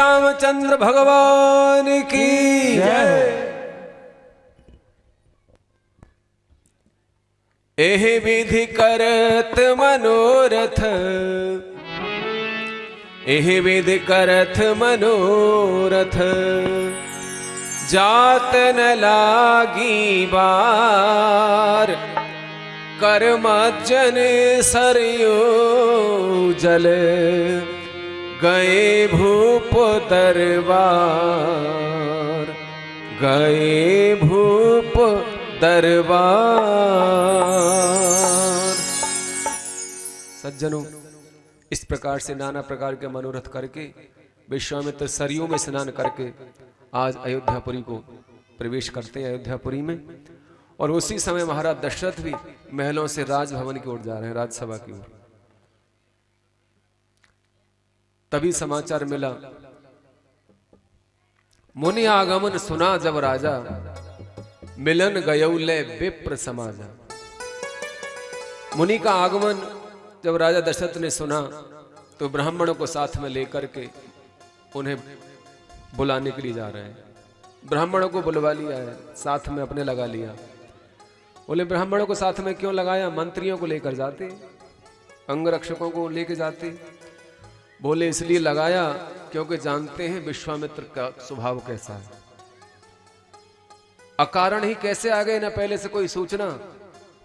रामचंद्र भगवान की जय। एह विधि करत मनोरथ, एह विधि करत मनोरथ, जात न लागी बार, कर्मजन सरयू जल, गए भूप दरबार, गए भूप दरबार। सज्जनों, इस प्रकार से नाना प्रकार के मनोरथ करके विश्वामित्र सरयू में स्नान करके आज अयोध्यापुरी को प्रवेश करते हैं अयोध्यापुरी में। और उसी समय महाराज दशरथ भी महलों से राजभवन की ओर जा रहे हैं, राजसभा की ओर। तभी समाचार मिला, मुनि आगमन सुना जब राजा, मिलन गयौले विप्र समाजा। मुनि का आगमन जब राजा दशरथ ने सुना तो ब्राह्मणों को साथ में लेकर के उन्हें बुलाने के लिए जा रहे हैं। ब्राह्मणों को बुलवा लिया है, साथ में अपने लगा लिया। बोले ब्राह्मणों को साथ में क्यों लगाया? मंत्रियों को लेकर जाते, अंगरक्षकों को लेकर जाते। बोले इसलिए लगाया क्योंकि जानते हैं विश्वामित्र का स्वभाव कैसा है। अकारण ही कैसे आ गए, ना पहले से कोई सूचना।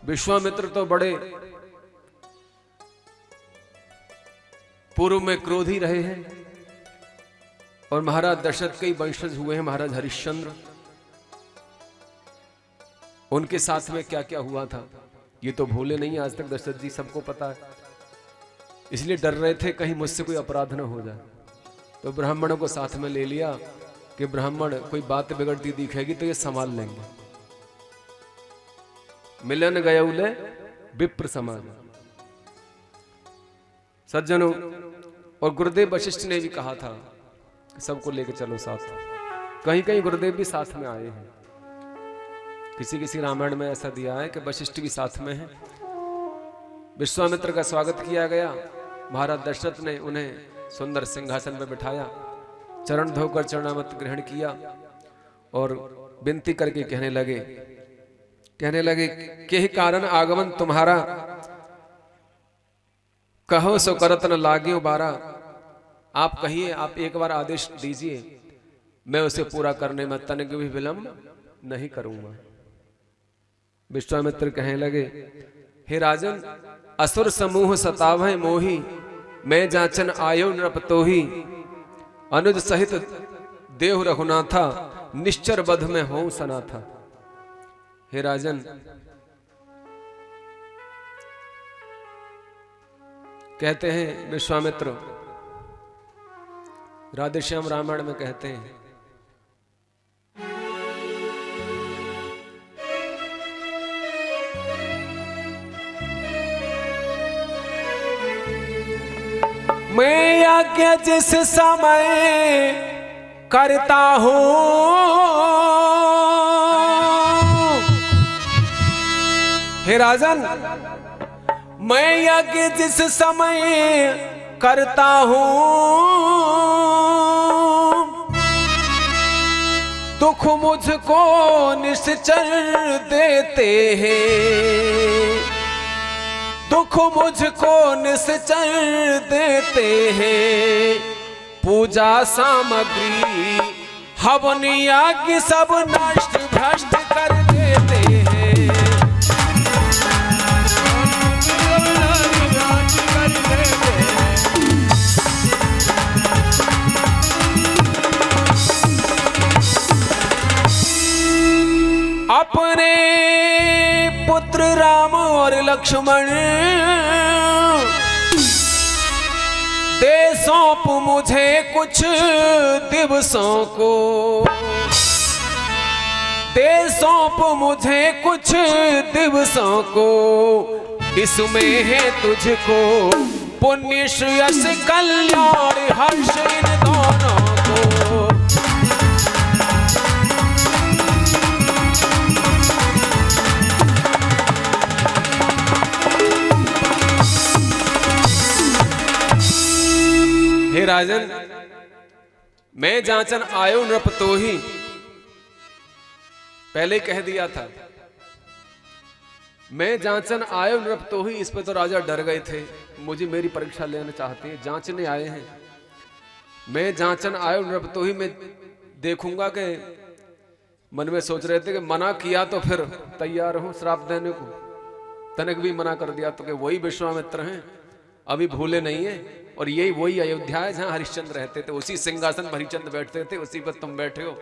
विश्वामित्र तो बड़े पूर्व में क्रोधी रहे हैं और महाराज दशरथ के ही वंशज हुए हैं, महाराज हरिश्चंद्र। उनके साथ में क्या क्या हुआ था ये तो भूले नहीं आज तक दशरथ जी, सबको पता है। इसलिए डर रहे थे कहीं मुझसे कोई अपराध न हो जाए। तो ब्राह्मणों को साथ में ले लिया कि ब्राह्मण कोई बात बिगड़ती दिखेगी तो ये संभाल लेंगे। मिलन गयौले विप्र समाज। सज्जनों, और गुरुदेव वशिष्ठ ने भी कहा था सबको लेकर चलो साथ। कहीं कहीं गुरुदेव भी साथ में आए हैं, किसी किसी रामायण में ऐसा दिया है कि वशिष्ठ भी साथ में है। विश्वामित्र का स्वागत किया गया। महाराज दशरथ ने उन्हें सुंदर सिंहासन पर बिठाया, चरण धोकर चरणामृत ग्रहण किया और विनती करके कहने लगे के कारण आगमन तुम्हारा, कहो सो करत न लाग्यो बारा। आप कहिए, आप एक बार आदेश दीजिए, मैं उसे पूरा करने में तनिक भी विलंब नहीं करूंगा। विश्वामित्र कहने लगे, हे राजन, असुर समूह सतावह मोही, मैं जाचन आयो नृपतोही। अनुज सहित देव रघुनाथा, निश्चर बध में हो सना था। हे राजन, कहते हैं विश्वामित्र, राधेश्याम रामायण में कहते हैं, मैं यज्ञ जिस समय करता हूं, हे राजन, मैं यज्ञ जिस समय करता हूं, दुख मुझको निश्चर देते हैं, दुख मुझको निश्चर देते हैं। पूजा सामग्री हवन यज्ञ सब नष्ट भ्रष्ट कर देते हैं। अपने पुत्र राम और लक्ष्मण दे सौंप मुझे कुछ दिवसों को, दे सौंप मुझे कुछ दिवसों को। इसमें है तुझको पुण्य यश कल्याण हर्ष इन दोनों को। हे राजन, मैं जांचन आयो नृप तो ही, पहले कह दिया था। मैं जांचन आयो नृप तो ही, इस पे तो राजा डर गए थे, मुझे मेरी परीक्षा लेना चाहते हैं, जांचने आए हैं। मैं जांचन आयो नृप तो ही, मैं देखूंगा कि मन में सोच रहे थे कि मना किया तो फिर तैयार हूं श्राप देने को। तनिक भी मना कर दिया तो कि वही विश्वामित्र हैं, अभी भूले नहीं है। और यही वही अयोध्या है जहां हरिश्चंद्र रहते थे, उसी सिंहासन पर हरिश्चंद्र बैठते थे, उसी पर तुम बैठे हो।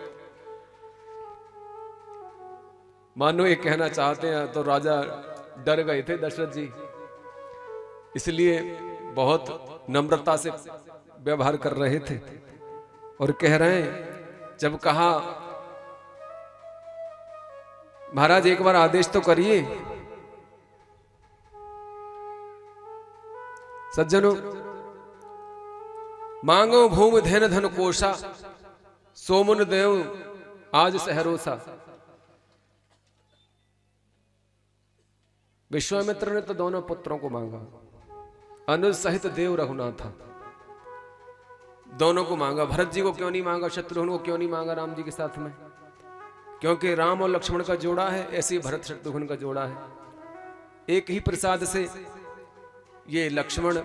मानो ये कहना चाहते हैं तो राजा डर गए थे दशरथ जी, इसलिए बहुत नम्रता से व्यवहार कर रहे थे और कह रहे हैं, जब कहा महाराज एक बार आदेश तो करिए। सज्जनों, मांगो भूमि धन धन कोशा, सोमुन देव आज सहरोसा। विश्वामित्र ने तो दोनों पुत्रों को मांगा, अनुज सहित देव रघुनाथा, दोनों को मांगा। भरत जी को क्यों नहीं मांगा, शत्रुघ्न को क्यों नहीं मांगा राम जी के साथ में? क्योंकि राम और लक्ष्मण का जोड़ा है, ऐसे ही भरत शत्रुघ्न का जोड़ा है। एक ही प्रसाद से ये लक्ष्मण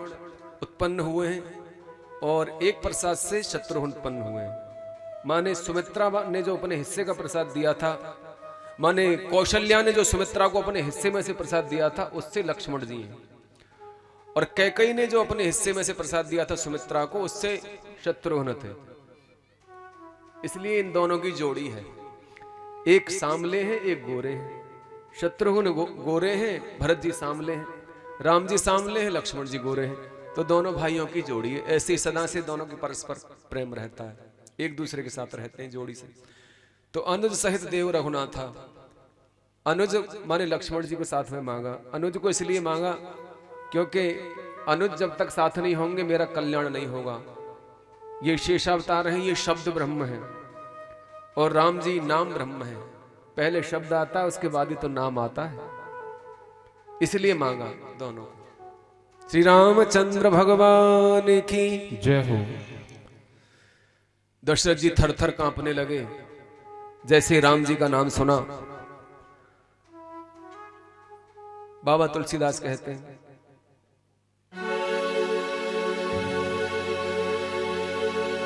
उत्पन्न हुए हैं और एक प्रसाद से शत्रुघ्न उत्पन्न हुए हैं। माने सुमित्रा ने जो अपने हिस्से का प्रसाद दिया था, माने कौशल्या ने जो सुमित्रा को अपने हिस्से में से प्रसाद दिया था, उससे लक्ष्मण जी हैं। और कैकेयी ने जो अपने हिस्से में से प्रसाद दिया था सुमित्रा को, उससे शत्रुघ्न थे। इसलिए इन दोनों की जोड़ी है, एक सांवले हैं एक गोरे हैं। शत्रुघ्न गोरे हैं, भरत जी सांवले हैं, राम जी सांवले हैं, लक्ष्मण जी गोरे हैं। तो दोनों भाइयों की जोड़ी है। ऐसे सदा से दोनों के परस्पर प्रेम रहता है, एक दूसरे के साथ रहते हैं जोड़ी से। तो अनुज सहित देव रघुनाथा, अनुज माने लक्ष्मण जी को साथ में मांगा। अनुज को इसलिए मांगा क्योंकि अनुज जब तक साथ नहीं होंगे मेरा कल्याण नहीं होगा। ये शेषावतार हैं, ये शब्द ब्रह्म है और राम जी नाम ब्रह्म है। पहले शब्द आता है, उसके बाद ही तो नाम आता है, इसलिए मांगा दोनों। श्री रामचंद्र भगवान की जय हो। दशरथ जी थर थर कांपने लगे जैसे राम जी का नाम सुना। बाबा तुलसीदास कहते हैं,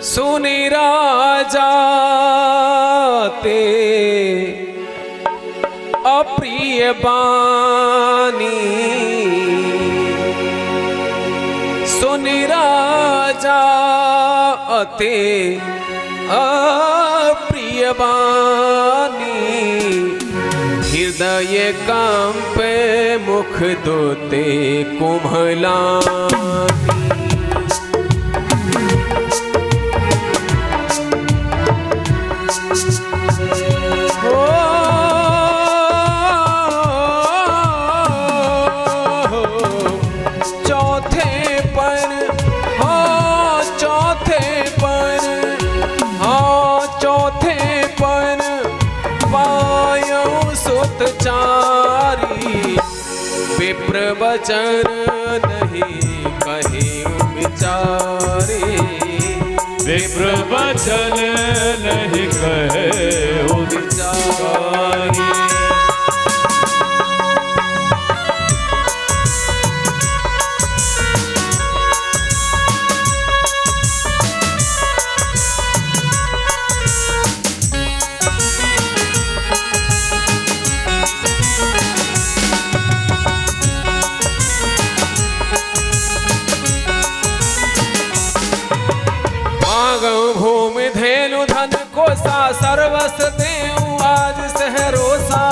सुने राजा ते अप्रिय बानी, सुने राजा अते अप्रिय बानी, हृदय कांपे मुख दोते कुम्हलानी। विप्रवचन नहीं कहे विचारे, विप्रवचन नहीं कहे विचारे। भूमि धेनु धन को सा, सर्वस देऊ आज सहरोसा।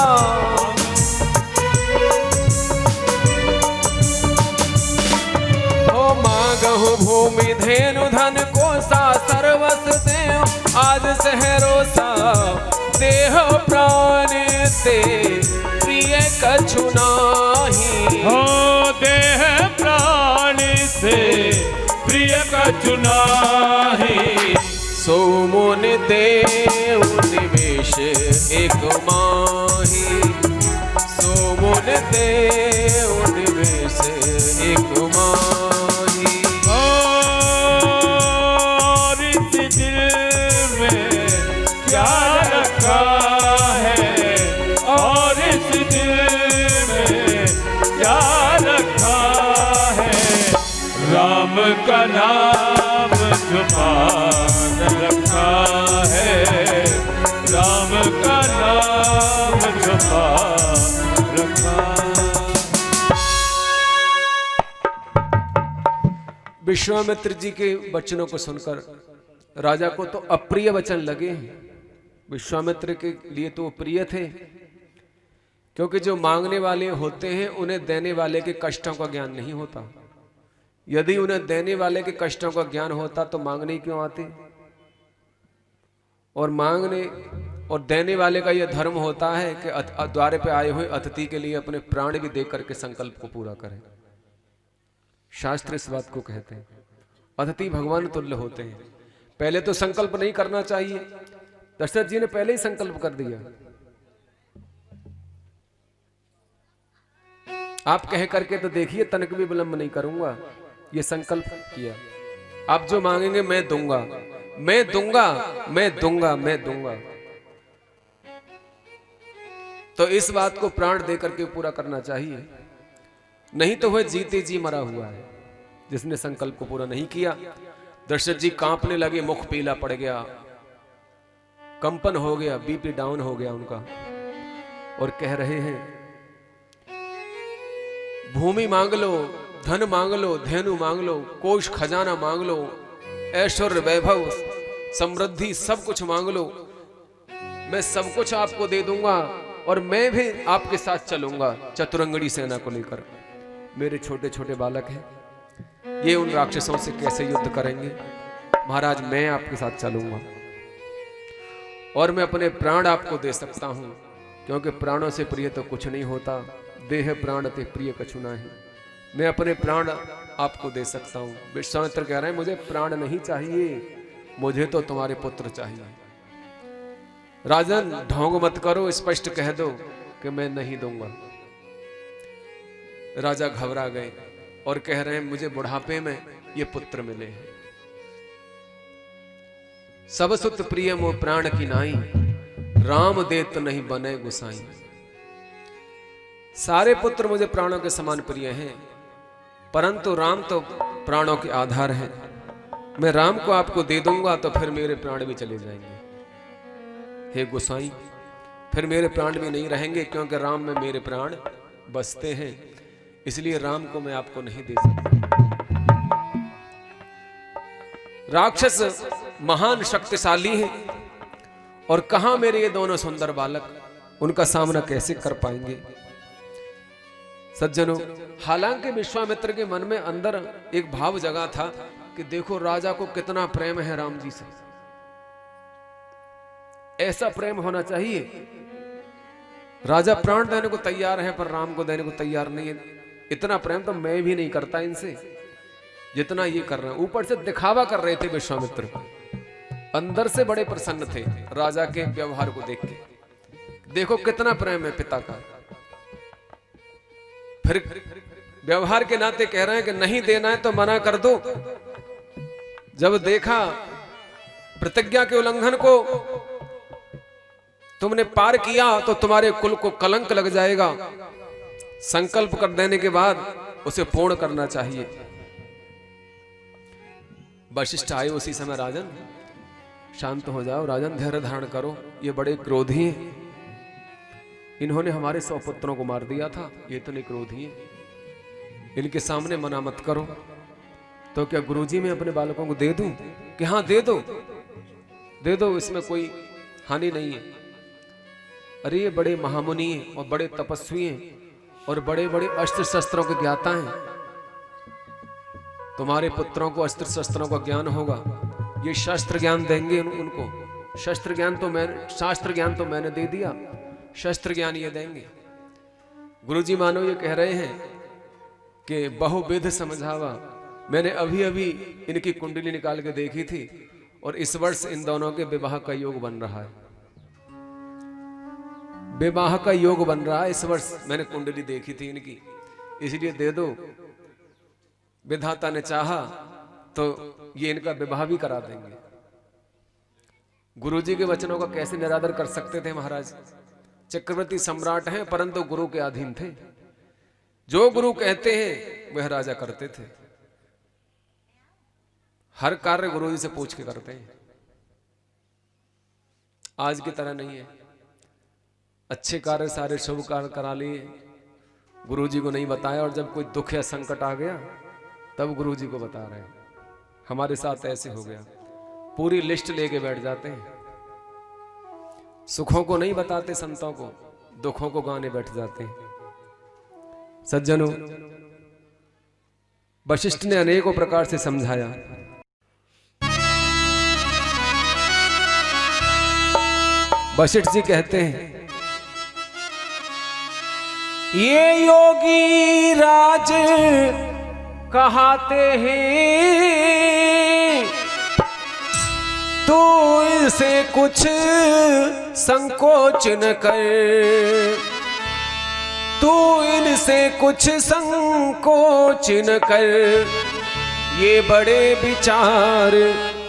हो मांगहु भूमि धेनु धन को सा, सर्वस देऊ आज सहरोसा। देह प्राण ते प्रिय कछु नाही, हो देह प्राण से प्रिय कछु नाही। सोमुन देव निवेश एक माही, सोमुन देव निवेश एक माही। और इस दिल नाम छुपा रखा है, राम का नाम छुपा रखा। विश्वामित्र जी के वचनों को सुनकर राजा को तो अप्रिय वचन लगे। विश्वामित्र के लिए तो प्रिय थे, क्योंकि जो मांगने वाले होते हैं उन्हें देने वाले के कष्टों का ज्ञान नहीं होता। यदि उन्हें देने वाले के कष्टों का ज्ञान होता तो मांगने क्यों आते। और मांगने और देने वाले का यह धर्म होता है कि द्वार पे आए हुए अतिथि के लिए अपने प्राण भी दे करके संकल्प को पूरा करें। शास्त्र इस बात को कहते हैं, अतिथि भगवान तुल्य होते हैं। पहले तो संकल्प नहीं करना चाहिए। दशरथ जी ने पहले ही संकल्प कर दिया। आप कह करके तो देखिए, तनक भी विलंब नहीं करूंगा, ये संकल्प किया। आप जो मांगेंगे मैं दूंगा, मैं दूंगा, मैं दूंगा, मैं दूंगा। तो इस बात को प्राण दे करके पूरा करना चाहिए। नहीं तो वह जीते जी मरा हुआ है, जिसने संकल्प को पूरा नहीं किया। दशरथ जी कांपने लगे, मुख पीला पड़ गया, कंपन हो गया, बीपी डाउन हो गया उनका, और कह रहे हैं भूमि मांग लो, धन मांग लो, धेनु मांग लो, कोष खजाना मांग लो, ऐश्वर्य वैभव समृद्धि सब कुछ मांग लो, मैं सब कुछ आपको दे दूंगा और मैं भी आपके साथ चलूंगा चतुरंगड़ी सेना को लेकर। मेरे छोटे छोटे बालक हैं, ये उन राक्षसों से कैसे युद्ध करेंगे। महाराज मैं आपके साथ चलूंगा और मैं अपने प्राण आपको दे सकता हूं, क्योंकि प्राणों से प्रिय तो कुछ नहीं होता। देह प्राण ते प्रिय कछु नाही। मैं अपने प्राण आपको दे सकता हूं। विश्वामित्र कह रहे हैं मुझे प्राण नहीं चाहिए, मुझे तो तुम्हारे पुत्र चाहिए। राजन ढोंग मत करो, स्पष्ट कह दो कि मैं नहीं दूंगा। राजा घबरा गए और कह रहे हैं मुझे बुढ़ापे में ये पुत्र मिले हैं। सब सुत प्रिय मोह प्राण की नाई, राम देत नहीं बने गुसाई। सारे पुत्र मुझे प्राणों के समान प्रिय हैं, परंतु राम तो प्राणों के आधार हैं। मैं राम को आपको दे दूंगा तो फिर मेरे प्राण भी चले जाएंगे। हे गुसाई, फिर मेरे प्राण भी नहीं रहेंगे, क्योंकि राम में मेरे प्राण बसते हैं। इसलिए राम को मैं आपको नहीं दे सकता। राक्षस महान शक्तिशाली हैं, और कहां मेरे ये दोनों सुंदर बालक, उनका सामना कैसे कर पाएंगे। सज्जनों, हालांकि विश्वामित्र के मन में अंदर एक भाव जगा था कि देखो राजा को कितना प्रेम है राम जी से, ऐसा प्रेम होना चाहिए। राजा प्राण देने को तैयार है पर राम को देने को तैयार नहीं है। इतना प्रेम तो मैं भी नहीं करता इनसे जितना ये कर रहे हैं। ऊपर से दिखावा कर रहे थे विश्वामित्र, अंदर से बड़े प्रसन्न थे राजा के व्यवहार को देख के। देखो कितना प्रेम है पिता का। फिर व्यवहार के नाते कह रहे हैं कि नहीं देना है तो मना कर दो। जब देखा प्रतिज्ञा के उल्लंघन को तुमने पार किया तो तुम्हारे कुल को कलंक लग जाएगा। संकल्प कर देने के बाद उसे पूर्ण करना चाहिए। वशिष्ठ आए उसी समय, राजन शांत हो जाओ, राजन धैर्य धारण करो, ये बड़े क्रोधी हैं, इन्होंने हमारे 100 पुत्रों को मार दिया था, ये इतने क्रोधी हैं, इनके सामने मना मत करो। तो क्या गुरुजी मैं अपने बालकों को दे दूं? कि हाँ दे दो, दे दो, इसमें कोई हानि नहीं है। अरे ये बड़े महामुनि हैं और बड़े तपस्वी हैं और बड़े बड़े अस्त्र शस्त्रों के ज्ञाता हैं। तुम्हारे पुत्रों को अस्त्र शस्त्रों का ज्ञान होगा, ये शस्त्र ज्ञान देंगे उनको। शास्त्र ज्ञान तो मैंने दे दिया, शस्त्र ज्ञान ये देंगे। गुरुजी मानो ये कह रहे हैं कि बहुविध समझावा। मैंने अभी अभी इनकी कुंडली निकाल के देखी थी और इस वर्ष इन दोनों के विवाह का योग बन रहा है। विवाह का योग बन रहा है इस वर्ष, मैंने कुंडली देखी थी इनकी, इसलिए दे दो। विधाता ने चाहा तो ये इनका विवाह भी करा देंगे। गुरुजी के वचनों का कैसे निरादर कर सकते थे महाराज? चक्रवर्ती सम्राट हैं परंतु गुरु के अधीन थे। जो गुरु कहते हैं वह राजा करते थे। हर कार्य गुरु जी से पूछ के करते हैं, आज की तरह नहीं है। अच्छे कार्य सारे शुभ कार्य करा लिए, गुरु जी को नहीं बताया, और जब कोई दुख या संकट आ गया तब गुरु जी को बता रहे हैं। हमारे साथ ऐसे हो गया, पूरी लिस्ट लेके बैठ जाते हैं, सुखों को नहीं बताते संतों को, दुखों को गाने बैठ जाते हैं। सज्जनों, वशिष्ठ ने अनेकों प्रकार से समझाया। वशिष्ठ जी कहते हैं, ये योगी राज कहाते हैं, तू इसे कुछ संकोच न कर, तू इनसे कुछ संकोच न कर, ये बड़े विचार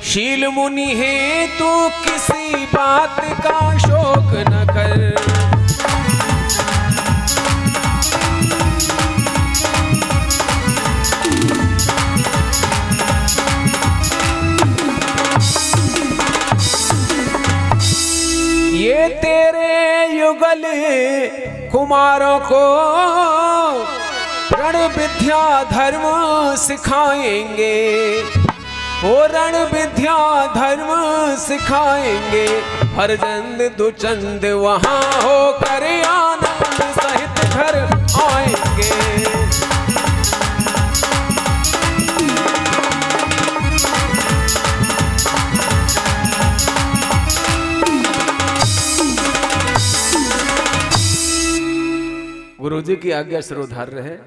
शील मुनि है, तू किसी बात का शोक न कर। ये तेरे युगल कुमारों को रण विद्या धर्म सिखाएंगे, वो रण विद्या धर्म सिखाएंगे, हरचंद दुचंद वहां होकर आनंद सहित घर आएंगे। गुरु जी की आज्ञा शिरोधार्य है,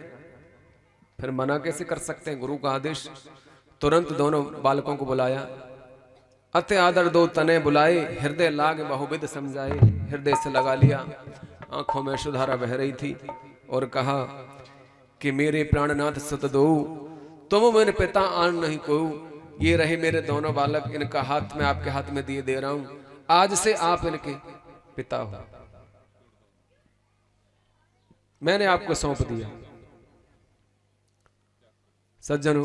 फिर मना कैसे कर सकते हैं। गुरु का आदेश, तुरंत दोनों बालकों को बुलाया, अति आदर दो तने बुलाए, हृदय लाग बहुविध समझाए, हृदय से लगा लिया, आंखों में सुधारा बह रही थी, और कहा कि मेरे प्राणनाथ सुत दो, तुम मेरे पिता आन नहीं को, ये रहे मेरे दोनों बालक, इनका हाथ में आपके हाथ में दिए दे रहा हूं, आज से आप इनके पिता हो, मैंने आपको सौंप दिया। सज्जनों,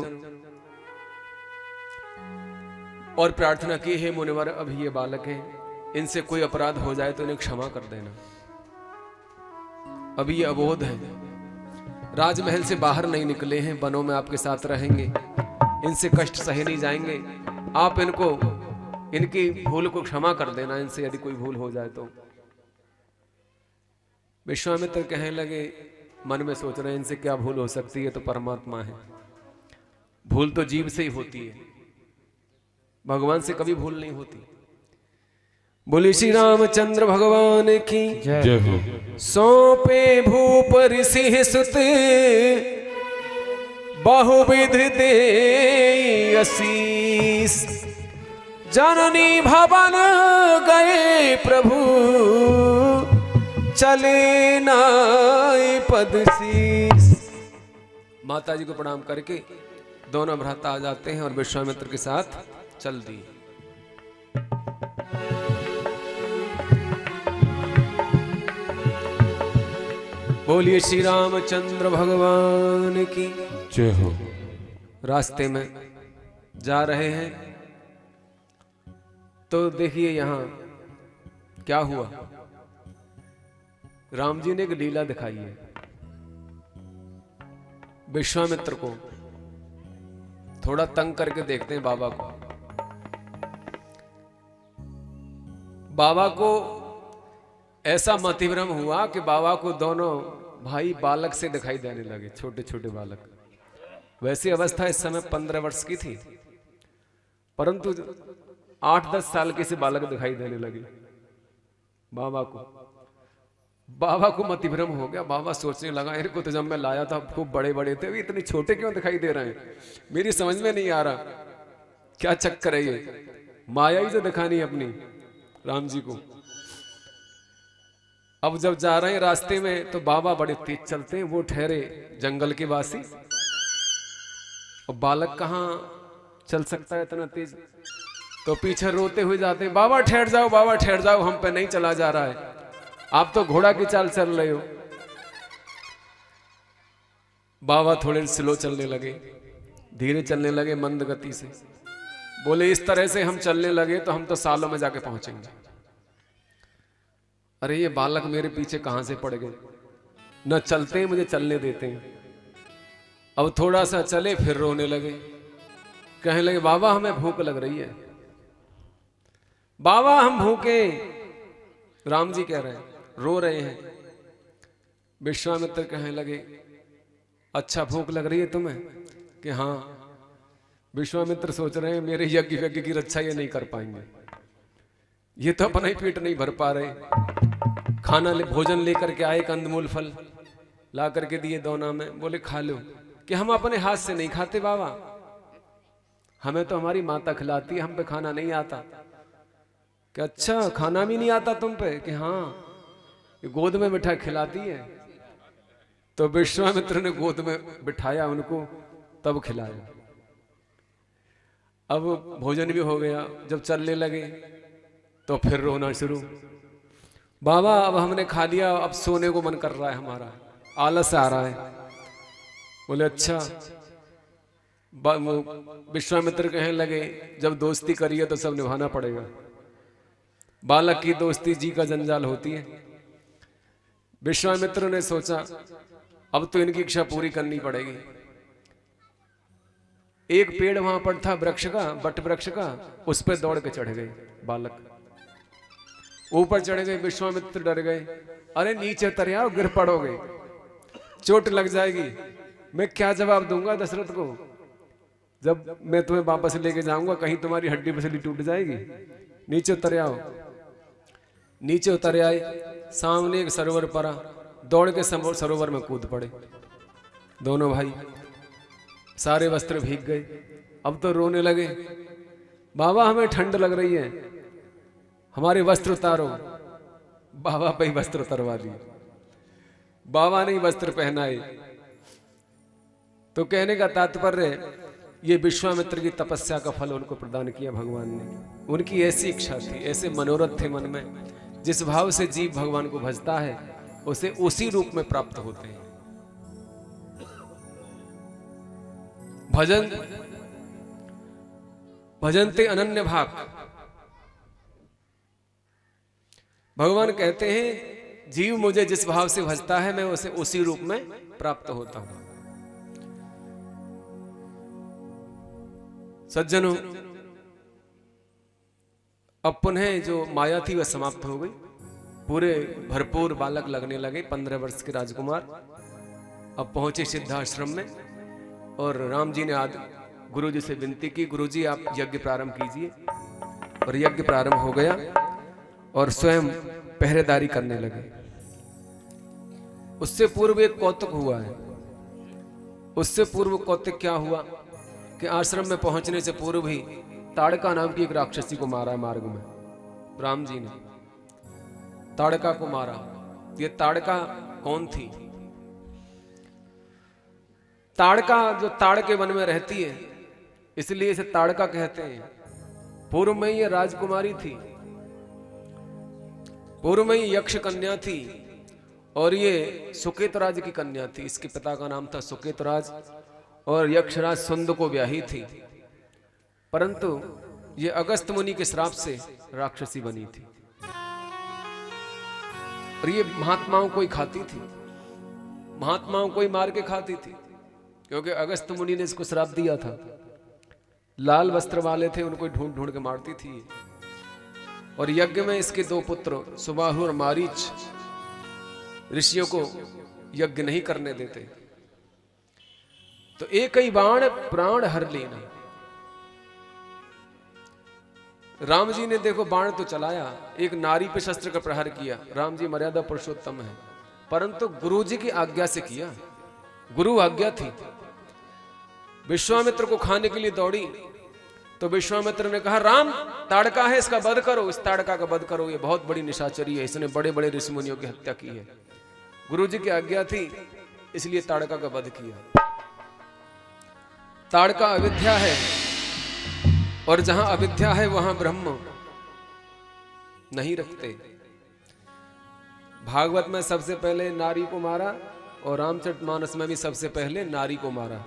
और प्रार्थना की है, मुनिवर अभी ये बालक हैं, इनसे कोई अपराध हो जाए तो इन्हें क्षमा कर देना, अभी ये अबोध है, राजमहल से बाहर नहीं निकले हैं, वनों में आपके साथ रहेंगे, इनसे कष्ट सहे नहीं जाएंगे, आप इनको इनकी भूल को क्षमा कर देना, इनसे यदि कोई भूल हो जाए तो। विश्वामित्र कहने लगे, मन में सोच रहे हैं इनसे क्या भूल हो सकती है, तो परमात्मा है, भूल तो जीव से ही होती है, भगवान से कभी भूल नहीं होती। बोले श्री रामचंद्र भगवान की जय हो। सौंपे भूप ऋषि सुत बहुविध दे आशीष, जननी भवन गए प्रभु चले नाई पद शीस। माता जी को प्रणाम करके दोनों भ्राता आ जाते हैं और विश्वामित्र के साथ चल दिए। बोलिए श्री रामचंद्र भगवान की जय हो। रास्ते में जा रहे हैं तो देखिए यहां क्या हुआ। राम जी ने एक लीला दिखाई है। विश्वामित्र को थोड़ा तंग करके देखते हैं बाबा को। बाबा को ऐसा मतिभ्रम हुआ कि बाबा को दोनों भाई बालक से दिखाई देने लगे, छोटे छोटे बालक। वैसी अवस्था इस समय 15 वर्ष की थी, परंतु 8-10 साल के से बालक दिखाई देने लगे बाबा को। बाबा को मतिभ्रम हो गया। बाबा सोचने लगा, इनको तो जब मैं लाया था खूब बड़े बड़े थे, इतने छोटे क्यों दिखाई दे रहे हैं, मेरी समझ में नहीं आ रहा क्या चक्कर है ये। माया ही जो दिखानी है अपनी राम जी को। अब जब जा रहे हैं रास्ते में तो बाबा बड़े तेज चलते हैं, वो ठहरे जंगल के वासी, और बालक कहाँ चल सकता है इतना तेज, तो पीछे रोते हुए जाते हैं, बाबा ठहर जाओ, बाबा ठहर जाओ, हम पे नहीं चला जा रहा है, आप तो घोड़ा की चाल चल रहे हो। बाबा थोड़े स्लो चलने लगे, धीरे चलने लगे, मंद गति से। बोले इस तरह से हम चलने लगे तो हम तो सालों में जाके पहुंचेंगे। अरे ये बालक मेरे पीछे कहां से पड़ गए, न चलते हैं मुझे चलने देते हैं। अब थोड़ा सा चले फिर रोने लगे, कहने लगे बाबा हमें भूख लग रही है, बाबा हम भूखे। राम जी कह रहे हैं, रो रहे हैं। विश्वामित्र कहने लगे अच्छा भूख लग रही है तुम्हें, कि हाँ। विश्वामित्र सोच रहे हैं मेरे यज्ञ यज्ञ की रक्षा ये नहीं कर पाएंगे, ये तो अपना ही पेट नहीं भर पा रहे। खाना भोजन लेकर के आए, कंदमूल फल ला करके दिए दोना में, बोले खा लो। कि हम अपने हाथ से नहीं खाते बाबा, हमें तो हमारी माता खिलाती है, हम पे खाना नहीं आता। कि अच्छा खाना भी नहीं आता तुम पे, कि हाँ ये गोद में बिठा खिलाती है। तो विश्वामित्र ने गोद में बिठाया उनको, तब खिलाया। अब भोजन भी हो गया, जब चलने लगे तो फिर रोना शुरू, बाबा अब हमने खा लिया, अब सोने को मन कर रहा है, हमारा आलस आ रहा है। बोले अच्छा। विश्वामित्र कहने लगे जब दोस्ती करिए तो सब निभाना पड़ेगा, बालक की दोस्ती जी का जंजाल होती है। विश्वामित्र ने सोचा अब तो इनकी इच्छा पूरी करनी पड़ेगी। एक पेड़ वहां पर था वृक्ष का, बट वृक्ष का, उस पर दौड़ के चढ़ गए बालक। ऊपर चढ़ गए, विश्वामित्र डर गए, अरे नीचे उतर आओ गिर पड़ोगे, चोट लग जाएगी। मैं क्या जवाब दूंगा दशरथ को, जब मैं तुम्हें वापस लेके जाऊंगा कहीं तुम्हारी हड्डी पसली टूट जाएगी। नीचे उतर आओ। नीचे उतर आए, सामने एक सरोवर पड़ा, दौड़ के सरोवर में कूद पड़े दोनों भाई। सारे वस्त्र भीग गए, अब तो रोने लगे, बाबा हमें ठंड लग रही है, हमारे वस्त्र उतारो। बाबा पे ही वस्त्र उतरवा दिए, बाबा ने वस्त्र पहनाए। तो कहने का तात्पर्य ये विश्वामित्र की तपस्या का फल उनको प्रदान किया भगवान ने। उनकी ऐसी इच्छा थी, ऐसे मनोरथ थे मन में, जिस भाव से जीव भगवान को भजता है उसे उसी रूप में प्राप्त होते हैं। भजन भजनते अनन्य भाग। भगवान कहते हैं जीव मुझे जिस भाव से भजता है मैं उसे उसी रूप में प्राप्त होता हूं। सज्जनों, अब पुनः जो माया थी वह समाप्त हो गई, पूरे भरपूर बालक लगने लगे, 15 वर्ष के राजकुमार। अब पहुंचे सिद्धाश्रम में और राम जी ने गुरु जी से विनती की, गुरु जी आप यज्ञ प्रारंभ कीजिए। और यज्ञ प्रारंभ हो गया और स्वयं पहरेदारी करने लगे। उससे पूर्व एक कौतुक हुआ है। उससे पूर्व कौतुक क्या हुआ कि आश्रम में पहुंचने से पूर्व ही ताड़का नाम की एक राक्षसी को मारा मार्ग में। राम जी ने ताड़का को मारा। ये ताड़का कौन थी? ताड़का जो ताड़ के वन में रहती है, इसलिए इसे ताड़का कहते हैं। पूर्व में ये राजकुमारी थी, पूर्व में ये यक्ष कन्या थी और ये सुकेतराज की कन्या थी। इसके पिता का नाम था सुकेतराज और यक्षराज सुंद को ब्याही थी, परंतु ये अगस्त मुनि के श्राप से राक्षसी बनी थी। और ये महात्माओं को ही खाती थी, महात्माओं को ही मार के खाती थी, क्योंकि अगस्त मुनि ने इसको श्राप दिया था। लाल वस्त्र वाले थे, उनको ढूंढ ढूंढ के मारती थी। और यज्ञ में इसके 2 पुत्र सुबाहु और मारीच ऋषियों को यज्ञ नहीं करने देते, तो एक ही बाण प्राण हर लेना। राम जी ने देखो बाण तो चलाया, एक नारी पे शस्त्र का प्रहार किया। राम जी मर्यादा पुरुषोत्तम है, परंतु गुरु जी की आज्ञा से किया, गुरु आज्ञा थी। विश्वामित्र को खाने के लिए दौड़ी तो विश्वामित्र ने कहा राम ताड़का है, इसका वध करो, इस ताड़का का वध करो, ये बहुत बड़ी निशाचरी है, इसने बड़े बड़े ऋषि मुनियों की हत्या की है। गुरु जी की आज्ञा थी, इसलिए ताड़का का वध किया। ताड़का अविद्या है और जहां अविद्या है वहां ब्रह्म नहीं रखते। भागवत में सबसे पहले नारी को मारा और रामचरितमानस में भी सबसे पहले नारी को मारा।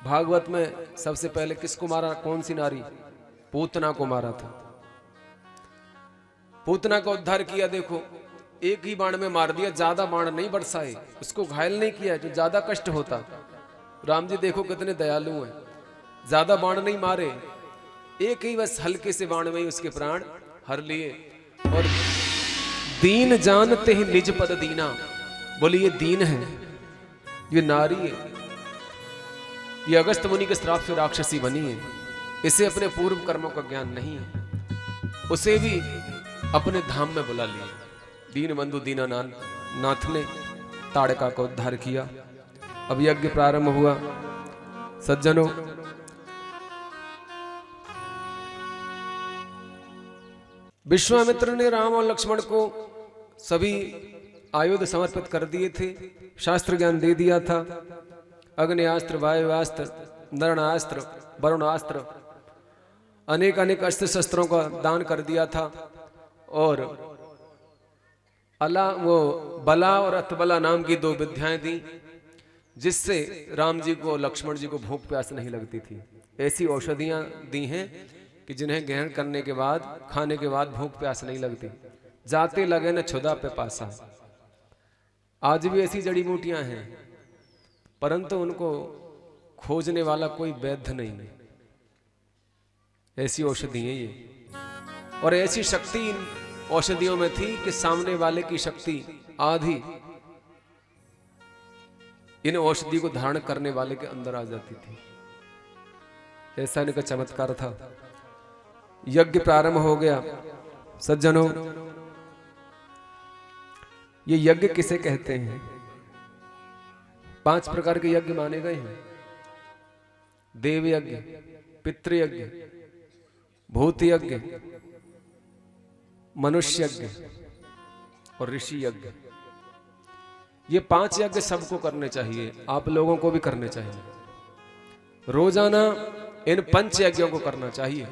भागवत में सबसे पहले किसको मारा? कौन सी नारी? पूतना को मारा था। पूतना का उद्धार किया। देखो, एक ही बाण में मार दिया, ज्यादा बाण नहीं बरसाए, उसको घायल नहीं किया जो ज्यादा कष्ट होता। राम जी देखो कितने दयालु हैं, ज्यादा बाण नहीं मारे, एक ही बस हल्के से बाण में ही उसके प्राण हर लिए। और दीन जानते ही निज पद दीना, बोले ये दीन है, ये नारी है, ये अगस्त मुनि के श्राप से राक्षसी बनी है, इसे अपने पूर्व कर्मों का ज्ञान नहीं है, उसे भी अपने धाम में बुला लिया। दीन बंधु दीनानाथ ने ताड़का का उद्धार किया। अब यज्ञ प्रारंभ हुआ। सज्जनों, विश्वामित्र ने राम और लक्ष्मण को सभी आयुध समर्पित कर दिए थे, शास्त्र ज्ञान दे दिया था। अग्नियास्त्र, वायुआस्त्र, नरणास्त्र, वरुणास्त्र, अनेक अनेक अस्त्र शस्त्रों का दान कर दिया था। और वो बला और अतबला नाम की 2 विद्याएं दी, जिससे राम जी को, लक्ष्मण जी को भूख प्यास नहीं लगती थी। ऐसी औषधियां दी हैं कि जिन्हें ग्रहण करने के बाद, खाने के बाद भूख प्यास नहीं लगती। जाते लगे न छुदा पे पासा। आज भी ऐसी जड़ी बूटियां हैं, परंतु उनको खोजने वाला कोई वैद्य नहीं है। ऐसी औषधि है ये, और ऐसी शक्ति इन औषधियों में थी कि सामने वाले की शक्ति आधी इन औषधि को धारण करने वाले के अंदर आ जाती थी। ऐसा इनका चमत्कार था। यज्ञ प्रारंभ हो गया। सज्जनों, ये यज्ञ किसे कहते हैं? 5 प्रकार के यज्ञ माने गए हैं। देव यज्ञ, पितृ यज्ञ, भूत यज्ञ, मनुष्य यज्ञ और ऋषि यज्ञ। ये 5 यज्ञ सबको करने चाहिए, आप लोगों को भी करने चाहिए। रोजाना इन 5 यज्ञों को करना चाहिए।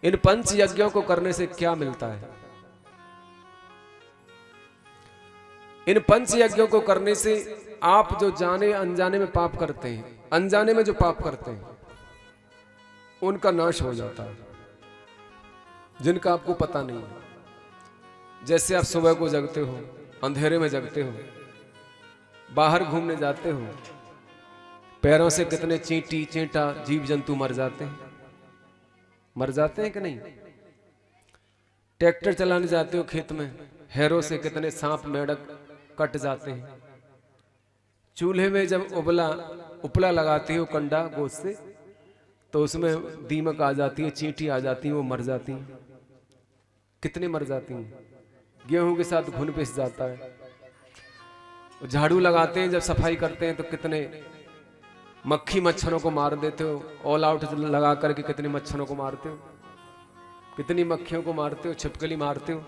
इन 5 यज्ञों को करने से क्या मिलता है? इन 5 यज्ञों को करने से आप जो जाने अनजाने में पाप करते हैं, अनजाने में जो पाप करते हैं, उनका नाश हो जाता है, जिनका आपको पता नहीं है। जैसे आप सुबह को जगते हो, अंधेरे में जगते हो, बाहर घूमने जाते हो, पैरों से कितने चींटी चींटा जीव जंतु मर जाते हैं, मर जाते हैं कि नहीं? ट्रैक्टर चलाने जाते हो खेत में, हैरों से कितने सांप मेढक कट जाते हैं। चूल्हे में जब उपला लगाते हो कंडा गोश्त से, तो उसमें दीमक आ जाती है, चींटी आ जाती है, वो मर जाती हैं। कितने मर जाती हैं। गेहूं के साथ घुन पिस जाता है। झाड़ू लगाते हैं, जब सफाई करते हैं, तो कितने मक्खी मच्छरों को मार देते हो। ऑल आउट लगा करके कितने मच्छरों को मारते हो, कितनी मक्खियों को मारते हो, छिपकली मारते हो।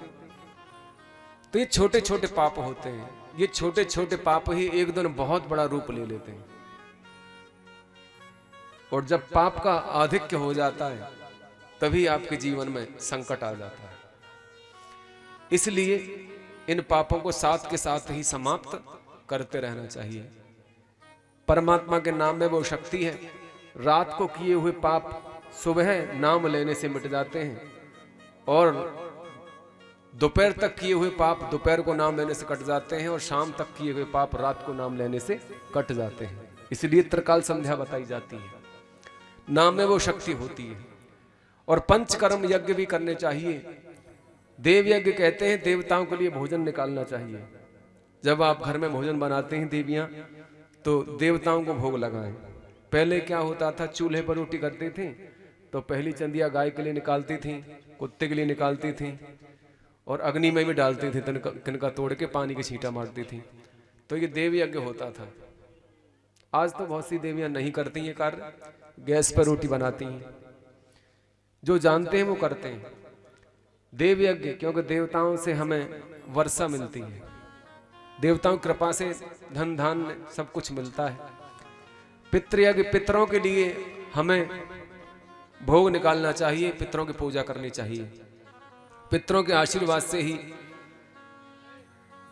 तो ये छोटे छोटे पाप होते हैं। ये छोटे छोटे पाप ही एक दिन बहुत बड़ा रूप ले लेते हैं। और जब पाप का आधिक्य हो जाता है, तभी आपके जीवन में संकट आ जाता है। इसलिए इन पापों को साथ के साथ ही समाप्त करते रहना चाहिए। परमात्मा के नाम में वो शक्ति है। रात को किए हुए पाप सुबह नाम लेने से मिट जाते हैं, और दोपहर तक किए हुए पाप दोपहर को नाम लेने से कट जाते हैं, और शाम तक किए हुए पाप रात को नाम लेने से कट जाते हैं। इसलिए त्रिकाल संध्या बताई जाती है। नाम में वो शक्ति होती है। और पंचकर्म यज्ञ भी करने चाहिए। देव यज्ञ कहते हैं, देवताओं के लिए भोजन निकालना चाहिए। जब आप घर में भोजन बनाते हैं देवियां, तो देवताओं को भोग लगाएं। पहले क्या होता था, चूल्हे पर रोटी करते थे तो पहली चंदिया गाय के लिए निकालती थी, कुत्ते के लिए निकालती थी, और अग्नि में भी डालती थी, तिनका तोड़ के पानी की छींटा मारती थी। तो ये देव यज्ञ होता था। आज तो बहुत सी देवियां नहीं करती ये कार्य, गैस पर रोटी बनाती हैं। जो जानते हैं वो करते हैं देव यज्ञ, क्योंकि देवताओं से हमें वर्षा मिलती है। देवताओं की कृपा से धन धान्य सब कुछ मिलता है। पितृयज्ञ, पितरों के लिए हमें भोग निकालना चाहिए, पितरों की पूजा करनी चाहिए। पितरों के आशीर्वाद से ही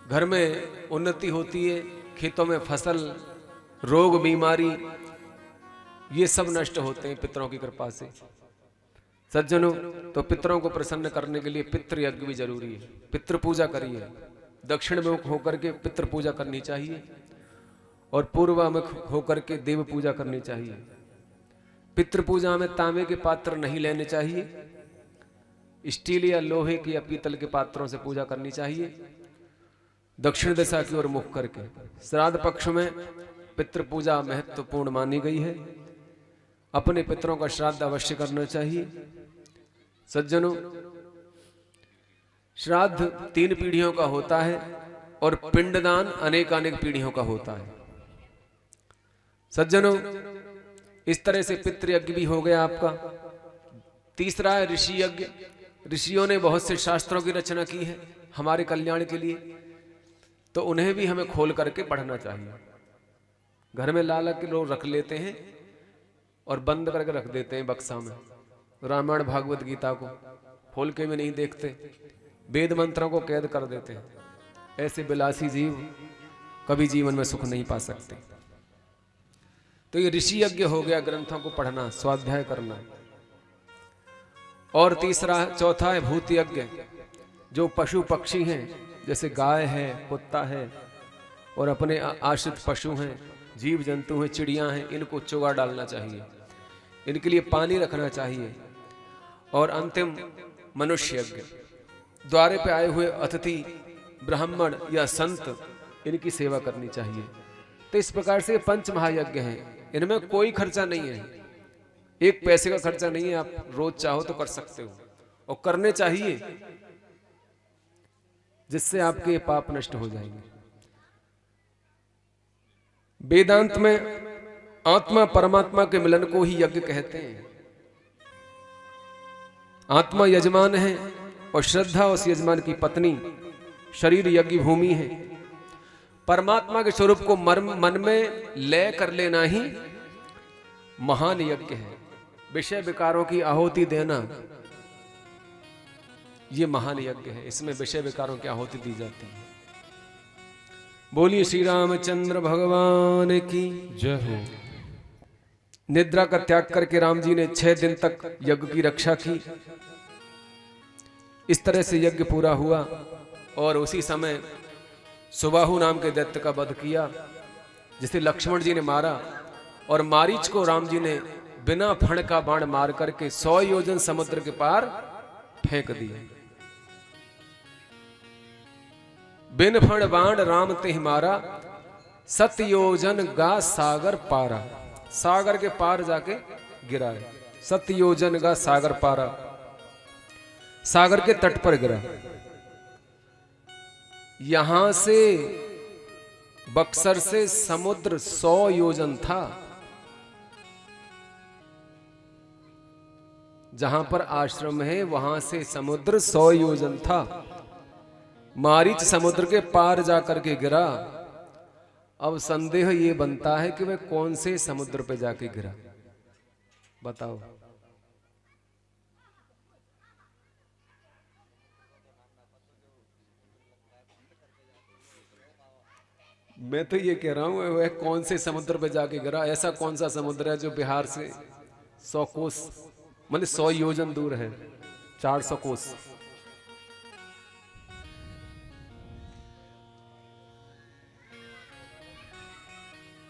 घर में उन्नति होती है, खेतों में फसल, रोग बीमारी ये सब नष्ट होते हैं पितरों की कृपा से। सज्जनों, तो पितरों को प्रसन्न करने के लिए पितृ यज्ञ भी जरूरी है। पितृ पूजा करिए, दक्षिणमुख होकर के पितृ पूजा करनी चाहिए और पूर्वामुख होकर के देव पूजा करनी चाहिए। पितृ पूजा में तांबे के पात्र नहीं लेने चाहिए, स्टील या लोहे के या पीतल के पात्रों से पूजा करनी चाहिए, दक्षिण दिशा की ओर मुख करके। श्राद्ध पक्ष में पितृ पूजा महत्वपूर्ण मानी गई है। अपने पितरों का श्राद्ध अवश्य करना चाहिए। सज्जनों, श्राद्ध 3 पीढ़ियों का होता है और पिंडदान अनेकानेक पीढ़ियों का होता है। सज्जनों, इस तरह से पितृयज्ञ भी हो गया आपका। तीसरा है ऋषि यज्ञ। ऋषियों ने बहुत से शास्त्रों की रचना की है हमारे कल्याण के लिए, तो उन्हें भी हमें खोल करके पढ़ना चाहिए। घर में लाला के लोग रख लेते हैं और बंद करके रख देते हैं बक्सा में। रामायण भागवत गीता को खोल के भी नहीं देखते, वेद मंत्रों को कैद कर देते हैं। ऐसे विलासी जीव कभी जीवन में सुख नहीं पा सकते। तो ये ऋषि यज्ञ हो गया, ग्रंथों को पढ़ना, स्वाध्याय करना। और चौथा है भूत यज्ञ। जो पशु पक्षी हैं, जैसे गाय है, कुत्ता है और अपने आश्रित पशु हैं, जीव जंतु हैं, चिड़ियां हैं, इनको चोगा डालना चाहिए, इनके लिए पानी रखना चाहिए। और अंतिम मनुष्य यज्ञ। द्वारे पे आए हुए अतिथि, ब्राह्मण या संत, इनकी सेवा करनी चाहिए। तो इस प्रकार से 5 महायज्ञ हैं। इनमें कोई खर्चा नहीं है, 1 पैसे का खर्चा नहीं है। आप रोज चाहो तो कर सकते हो और करने चाहिए, जिससे आपके पाप नष्ट हो जाएंगे। वेदांत में आत्मा परमात्मा के मिलन को ही यज्ञ कहते हैं। आत्मा यजमान है और श्रद्धा उस यजमान की पत्नी, शरीर यज्ञ भूमि है। परमात्मा के स्वरूप को मन में लय कर लेना ही महान यज्ञ है। विषय विकारों की आहुति देना, ये महान यज्ञ है। इसमें विषय विकारों की आहुति दी जाती है। बोलिए श्री रामचंद्र भगवान की जय हो। निद्रा का त्याग करके राम जी ने 6 दिन तक यज्ञ की रक्षा की। इस तरह से यज्ञ पूरा हुआ और उसी समय सुबाहु नाम के दैत्य का वध किया, जिसे लक्ष्मण जी ने मारा। और मारीच को राम जी ने बिना फण का बाण मार करके 100 योजन समुद्र के पार फेंक दिए। बिन फण बाण राम ते मारा, 7 योजन गा सागर पारा। सागर के पार जाके गिरा है। 7 योजन गा सागर पारा, सागर के तट पर गिरा। यहां से बक्सर से समुद्र 100 योजन था। जहां पर आश्रम है वहां से समुद्र 100 योजन था। मारीच समुद्र के पार जाकर के गिरा। अब संदेह ये बनता है कि वह कौन से समुद्र पे जाके गिरा, बताओ। मैं तो ये कह रहा हूं वह कौन से समुद्र पे जाके गिरा। ऐसा कौन सा समुद्र है जो बिहार से 100 कोस, मतलब 100 योजन दूर है, 400 कोस।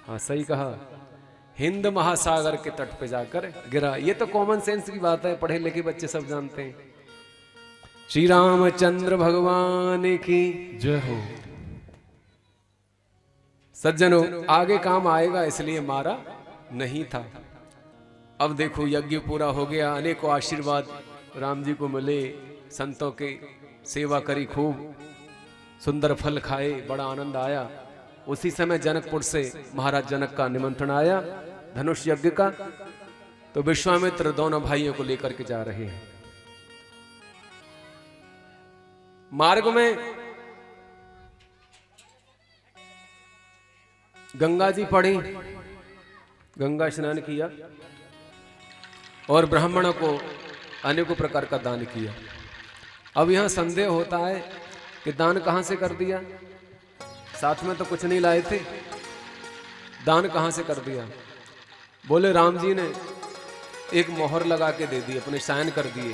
हाँ सही कहा, हिंद महासागर के तट पे जाकर गिरा। ये तो कॉमन सेंस की बात है, पढ़े लिखे बच्चे सब जानते हैं। श्री रामचंद्र भगवान की जय हो। सज्जनों, आगे काम आएगा इसलिए मारा नहीं था। अब देखो यज्ञ पूरा हो गया, अनेकों आशीर्वाद राम जी को मिले, संतों के सेवा करी, खूब सुंदर फल खाए, बड़ा आनंद आया। उसी समय जनकपुर से महाराज जनक का निमंत्रण आया धनुष यज्ञ का। तो विश्वामित्र दोनों भाइयों को लेकर के जा रहे हैं। मार्ग में गंगा जी पड़ी, गंगा स्नान किया और ब्राह्मणों को अनेकों प्रकार का दान किया। अब यहां संदेह होता है कि दान कहां से कर दिया, साथ में तो कुछ नहीं लाए थे, दान कहां से कर दिया। बोले राम जी ने एक मोहर लगा के दे दी, अपने साइन कर दिए,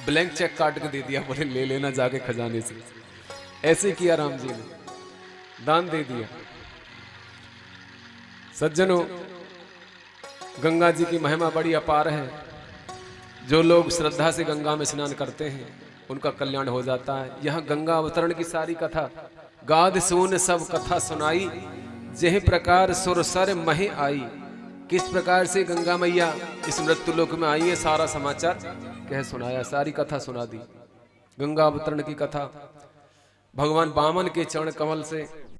ब्लैंक चेक काट के दे दिया, बोले ले लेना जाके खजाने से। ऐसे किया राम जी ने, दान दे दिया। सज्जनों, गंगा जी की महिमा बड़ी अपार है। जो लोग श्रद्धा से गंगा में स्नान करते हैं उनका कल्याण हो जाता है। यहाँ गंगा अवतरण की सारी कथा, गाद सून सब कथा सुनाई, जेह प्रकार सुर सर महे आई। किस प्रकार से गंगा मैया इस मृत्यु लोक में आई है, सारा समाचार कह सुनाया, सारी कथा सुना दी। गंगा अवतरण की कथा भगवान वामन के चरण कमल से